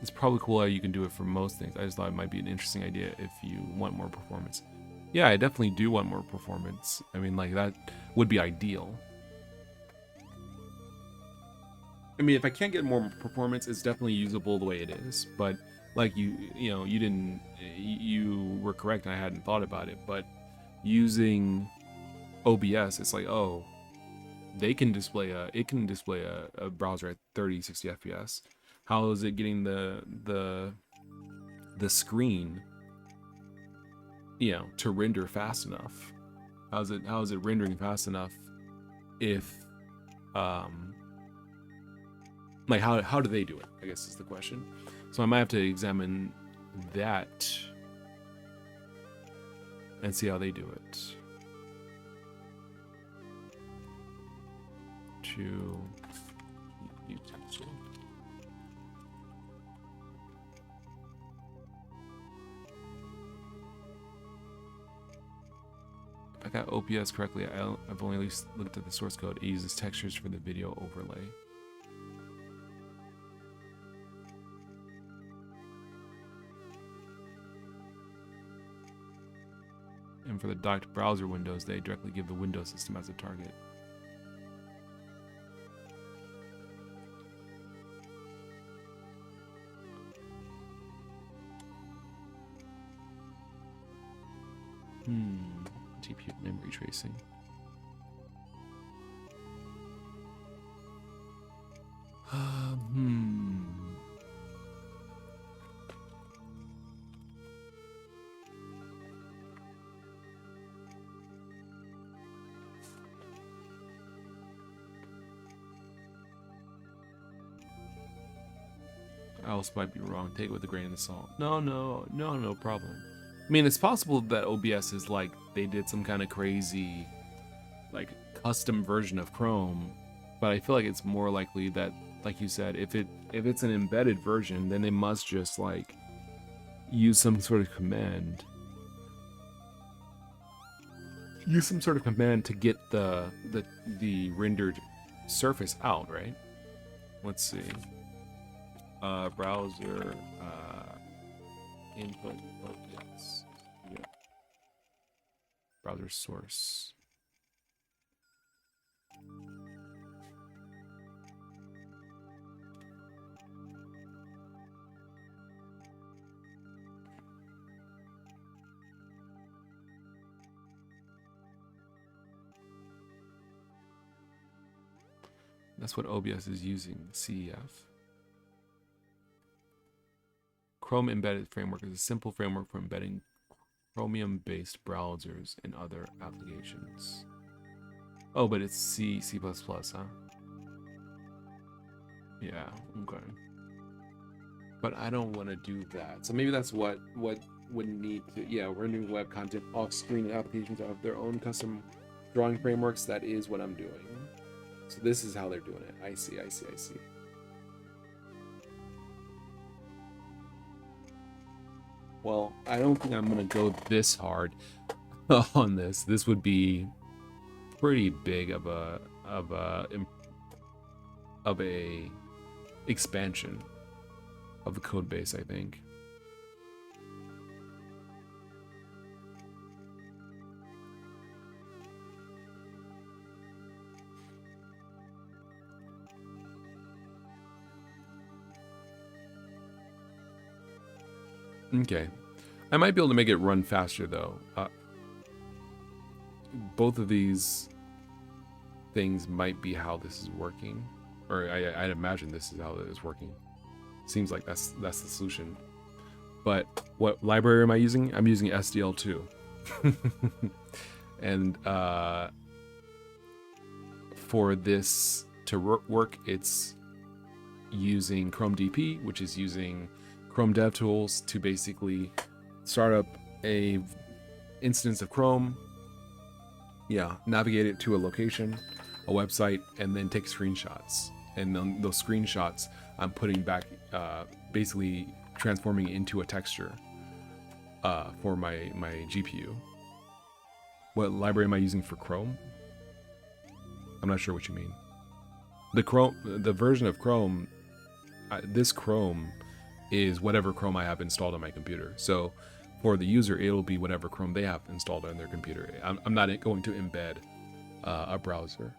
It's probably cool how you can do it for most things. I just thought it might be an interesting idea if you want more performance. Yeah, I definitely do want more performance. I mean, like, that would be ideal. I mean, if I can't get more performance, it's definitely usable the way it is. But like you were correct. I hadn't thought about it, but using OBS, it's like, oh, it can display a browser at 30, 60 FPS. How is it getting the screen, to render fast enough? How is it rendering fast enough if like how do they do it, I guess is the question. So I might have to examine that and see how they do it. To utensil. If I got OBS correctly, I've only at least looked at the source code. It uses textures for the video overlay. And for the docked browser windows, they directly give the Windows system as a target. GPU memory tracing. I also might be wrong. Take it with a grain of salt. No problem. I mean, it's possible that OBS is like they did some kind of crazy, like, custom version of Chrome, but I feel like it's more likely that, like you said, if it's an embedded version, then they must just like use some sort of command. Use some sort of command to get the rendered surface out, right? Let's see. Browser input OBS. Yeah. Browser source. That's what OBS is using, CEF. Chrome Embedded Framework is a simple framework for embedding Chromium-based browsers in other applications. Oh, but it's C++, huh? Yeah, okay. But I don't want to do that. So maybe that's what would need to, yeah, rendering web content off-screen applications have their own custom drawing frameworks. That is what I'm doing. So this is how they're doing it. I see. Well, I don't think I'm gonna go this hard on this. This would be pretty big of a expansion of the code base, I think. Okay, I might be able to make it run faster though. Both of these things might be how this is working, or I'd imagine this is how it is working. Seems like that's the solution. But what library am I using? I'm using SDL2. And for this to work, it's using Chrome DP, which is using Chrome DevTools to basically start up a instance of Chrome, navigate it to a location, a website, and then take screenshots. And then those screenshots I'm putting back, basically transforming into a texture for my GPU. What library am I using for Chrome? I'm not sure what you mean. The version of Chrome, this Chrome is whatever Chrome I have installed on my computer. So for the user, it'll be whatever Chrome they have installed on their computer. I'm not going to embed a browser.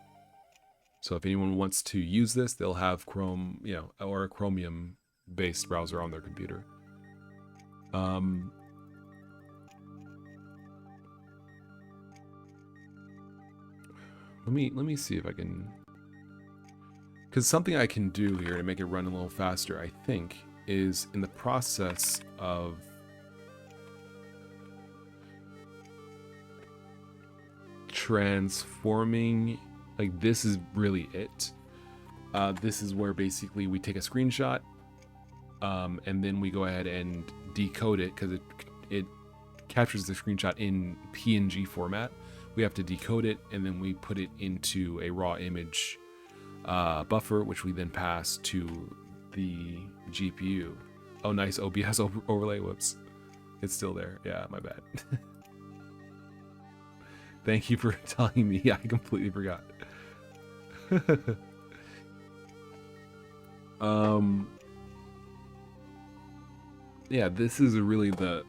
So if anyone wants to use this, they'll have Chrome, or a Chromium-based browser on their computer. Let me see if I can, because something I can do here to make it run a little faster, I think, is in the process of transforming, like this is really it. This is where basically we take a screenshot, and then we go ahead and decode it, because it captures the screenshot in PNG format. We have to decode it, and then we put it into a raw image buffer, which we then pass to the GPU. Oh, nice OBS overlay. Whoops, it's still there. Yeah, my bad. Thank you for telling me. I completely forgot. Yeah, this is really the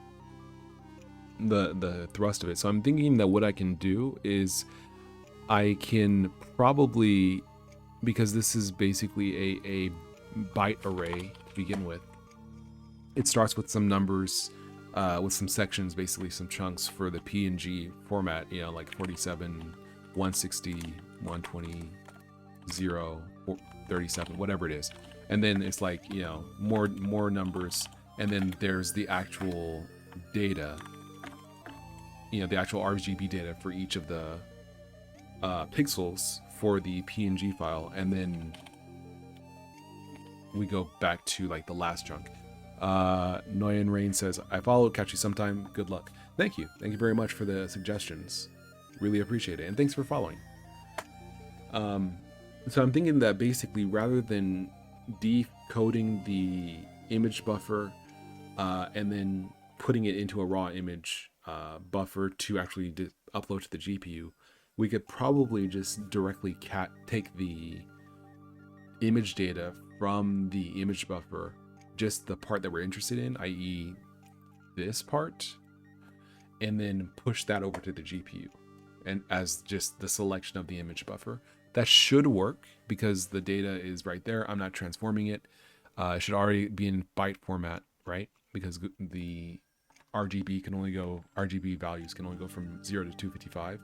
thrust of it. So I'm thinking that what I can do is I can probably, because this is basically a byte array to begin with, it starts with some numbers, with some sections, basically some chunks for the PNG format, like 47, 160, 120, 0, 37, whatever it is. And then it's like, more numbers, and then there's the actual data, the actual RGB data for each of the pixels for the PNG file, and then we go back to like the last chunk. Noyan Rain says, I follow, catch you sometime, good luck. Thank you very much for the suggestions, really appreciate it, and thanks for following. So I'm thinking that basically, rather than decoding the image buffer and then putting it into a raw image buffer to actually upload to the GPU, we could probably just directly take the image data from the image buffer, just the part that we're interested in, i.e. this part, and then push that over to the GPU, and as just the selection of the image buffer. That should work because the data is right there. I'm not transforming it. It should already be in byte format, right? Because the RGB values can only go from 0 to 255.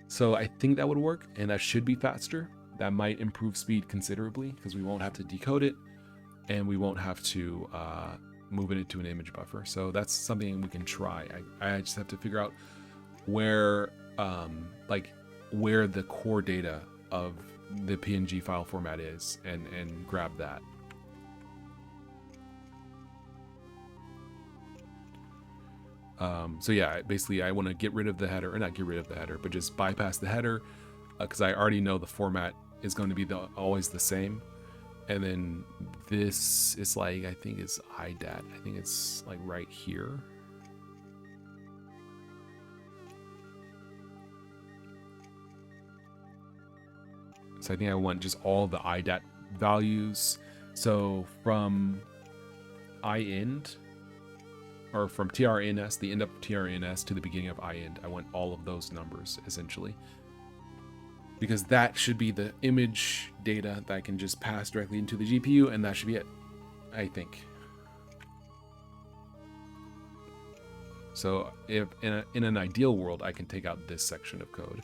So I think that would work, and that should be faster. that might improve speed considerably because we won't have to decode it and we won't have to move it into an image buffer. So that's something we can try. I just have to figure out where where the core data of the PNG file format is and grab that. So yeah, basically I want to get rid of the header, or not get rid of the header, but just bypass the header because I already know the format is going to be always the same. And then this is like, I think it's IDAT. I think it's like right here. So I think I want just all the IDAT values. So from iEnd, or from TRNS, the end of TRNS to the beginning of iEnd, I want all of those numbers essentially. Because that should be the image data that I can just pass directly into the GPU, and that should be it, I think. So if in an ideal world, I can take out this section of code,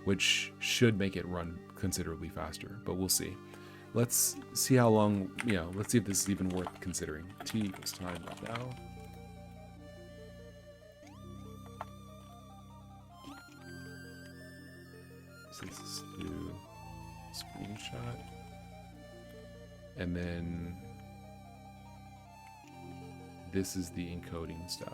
which should make it run considerably faster, but we'll see. Let's see how long, let's see if this is even worth considering. T equals time right now. So let's do screenshot. And then this is the encoding step.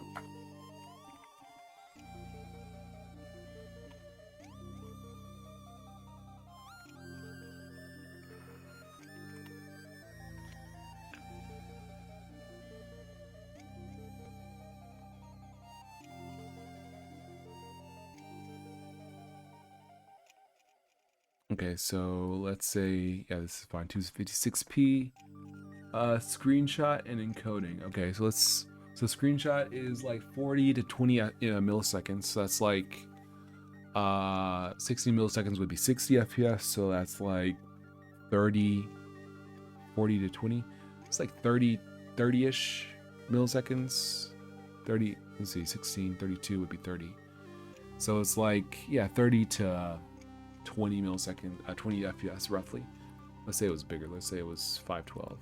Okay, so let's say, yeah, this is fine. 256p, screenshot and encoding. Okay, so so screenshot is like 40 to 20 milliseconds. So that's like 60 milliseconds would be 60 FPS. So that's like 40 to 20. It's like 30-ish milliseconds. 30, let's see, 16, 32 would be 30. So it's like, yeah, 30 to 20 millisecond, 20 FPS roughly. Let's say it was bigger. Let's say it was 512p.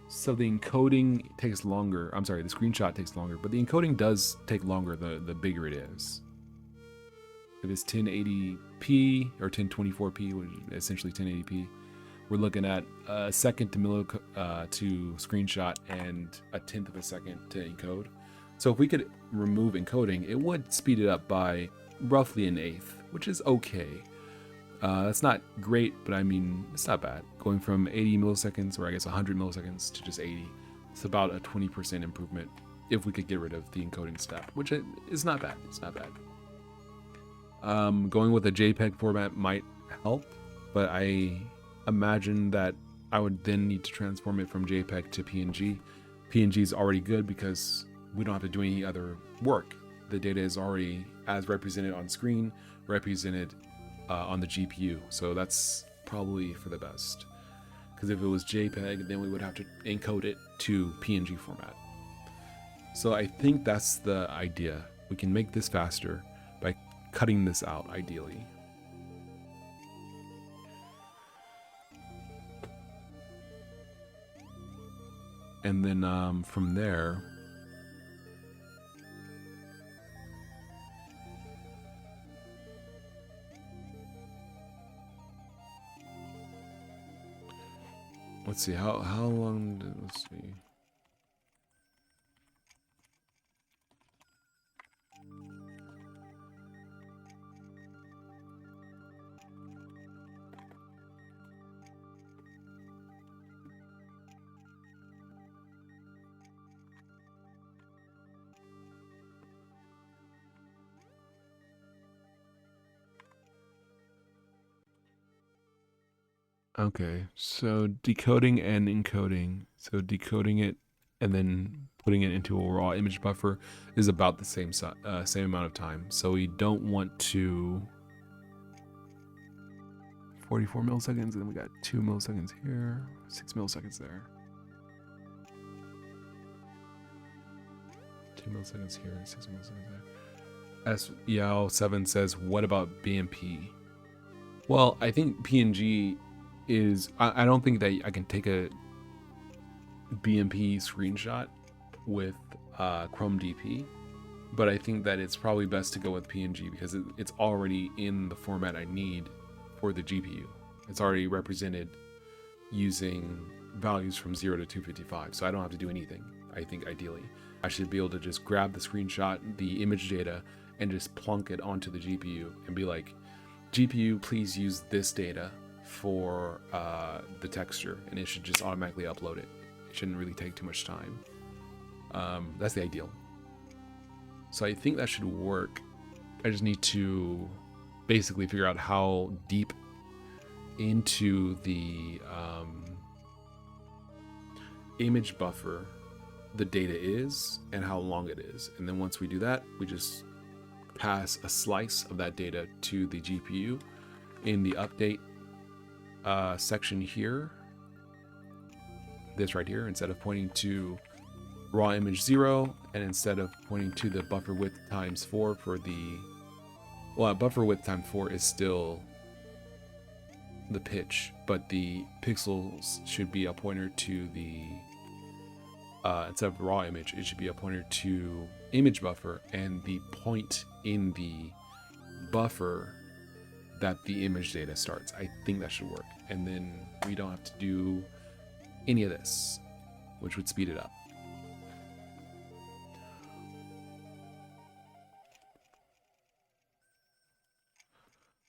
So the encoding takes longer. I'm sorry, the screenshot takes longer, but the encoding does take longer the bigger it is. If it's 1080p or 1024p, which is essentially 1080p, we're looking at a second to screenshot and a tenth of a second to encode. So if we could remove encoding, it would speed it up by roughly an eighth, which is okay. That's not great, but I mean, it's not bad. Going from 80 milliseconds, or I guess 100 milliseconds, to just 80, it's about a 20% improvement if we could get rid of the encoding step, which is not bad. It's not bad. Going with a JPEG format might help, but I imagine that I would then need to transform it from JPEG to PNG. PNG is already good because we don't have to do any other work. The data is already, as represented on screen, represented on the GPU. So that's probably for the best. Because if it was JPEG, then we would have to encode it to PNG format. So I think that's the idea. We can make this faster by cutting this out, ideally. And then from there, let's see, how long, let's see. Okay, so decoding and encoding. So decoding it and then putting it into a raw image buffer is about the same amount of time. So we don't want to 44 milliseconds, and then we got 2 milliseconds here, 6 milliseconds there. 2 milliseconds here, 6 milliseconds there. As Yao7 says, what about BMP? Well, I think PNG is, I don't think that I can take a BMP screenshot with Chrome DP, but I think that it's probably best to go with PNG because it's already in the format I need for the GPU. It's already represented using values from 0 to 255, so I don't have to do anything. I think ideally I should be able to just grab the screenshot, the image data, and just plunk it onto the GPU and be like, GPU, please use this data for the texture, and it should just automatically upload it. It shouldn't really take too much time. That's the ideal. So I think that should work. I just need to basically figure out how deep into the image buffer the data is and how long it is. And then once we do that, we just pass a slice of that data to the GPU in the update section here. This right here, instead of pointing to raw image 0, and instead of pointing to the buffer width times 4 for the, well, buffer width times 4 is still the pitch, but the pixels should be a pointer to the, instead of raw image, it should be a pointer to image buffer and the point in the buffer that the image data starts. I think that should work. And then we don't have to do any of this, which would speed it up.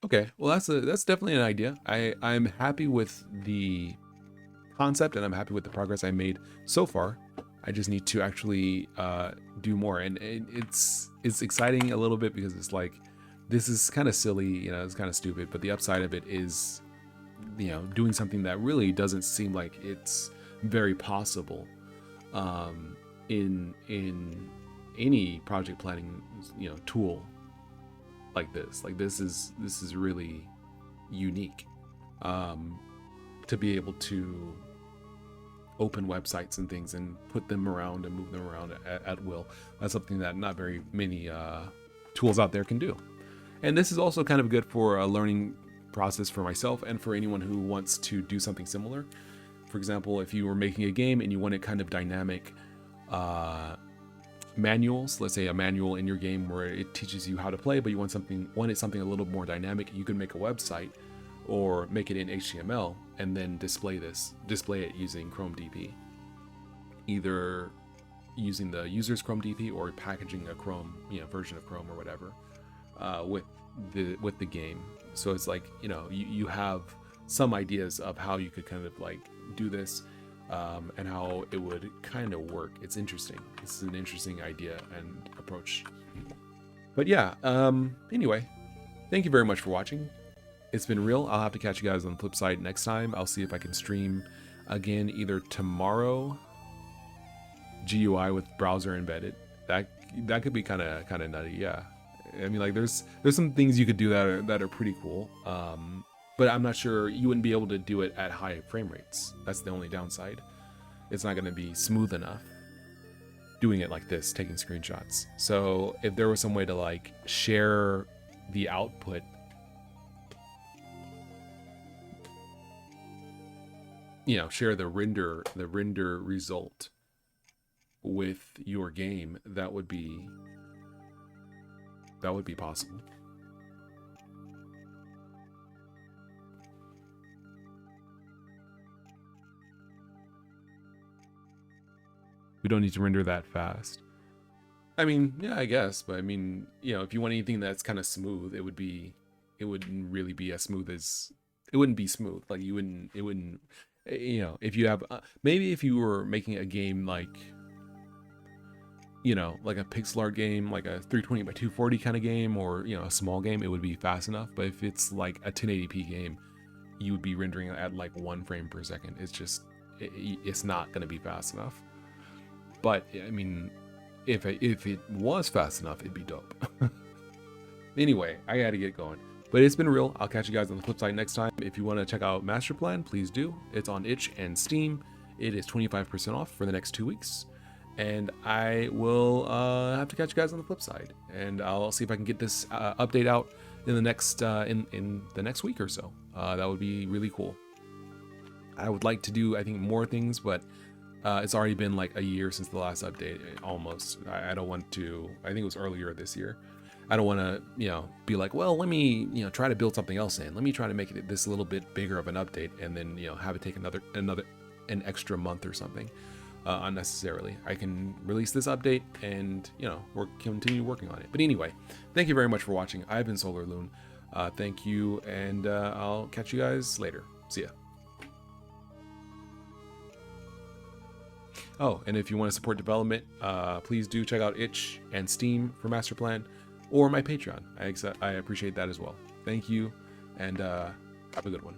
Okay, well that's definitely an idea. I'm happy with the concept and I'm happy with the progress I made so far. I just need to actually do more, and it's exciting a little bit because it's like, this is kind of silly, you know, it's kind of stupid, but the upside of it is, you know, doing something that really doesn't seem like it's very possible in any project planning, you know, tool like this. Like this is really unique to be able to open websites and things and put them around and move them around at will. That's something that not very many tools out there can do. And this is also kind of good for a learning process for myself and for anyone who wants to do something similar. For example, if you were making a game and you wanted kind of dynamic manuals, let's say a manual in your game where it teaches you how to play, but you wanted something a little more dynamic, you could make a website or make it in HTML and then display it using Chrome DP, either using the user's Chrome DP or packaging a Chrome, you know, version of Chrome or whatever with the game. So it's like, you know, you have some ideas of how you could kind of like do this and how it would kind of work. It's interesting. This is an interesting idea and approach. But yeah, anyway, thank you very much for watching. It's been real. I'll have to catch you guys on the flip side next time. I'll see if I can stream again either tomorrow, GUI with browser embedded. That could be kind of nutty. Yeah, I mean, like there's some things you could do that are pretty cool. But I'm not sure you wouldn't be able to do it at high frame rates. That's the only downside. It's not going to be smooth enough doing it like this, taking screenshots. So if there was some way to like share the output, you know, share the render result with your game, that would be possible. We don't need to render that fast. I mean, yeah, I guess, but I mean, you know, if you want anything that's kind of smooth, it wouldn't really be as smooth as, it wouldn't be smooth. Like it wouldn't, you know, if you have, maybe if you were making a game like, you know, like a pixel art game, like a 320 by 240 kind of game, or, you know, a small game, it would be fast enough. But if it's like a 1080p game, you would be rendering at like 1 frame per second. It's just, it's not going to be fast enough. But I mean, if it was fast enough, it'd be dope. Anyway, I gotta get going. But it's been real. I'll catch you guys on the flip side next time. If you want to check out MasterPlan, please do. It's on itch and Steam. It is 25% off for the next 2 weeks. And I will have to catch you guys on the flip side. And I'll see if I can get this update out in the next in the next week or so. That would be really cool. I would like to do, I think, more things, but it's already been like a year since the last update, almost. I don't want to, I think it was earlier this year. I don't want to, be like, well, let me, try to build something else in. Let me try to make it this little bit bigger of an update, and then, have it take an extra month or something, unnecessarily. I can release this update and, continue working on it. But anyway, thank you very much for watching. I've been SolarLune. Thank you, and I'll catch you guys later. See ya. Oh, and if you want to support development, please do check out Itch and Steam for MasterPlan, or my Patreon. I appreciate that as well. Thank you, and have a good one.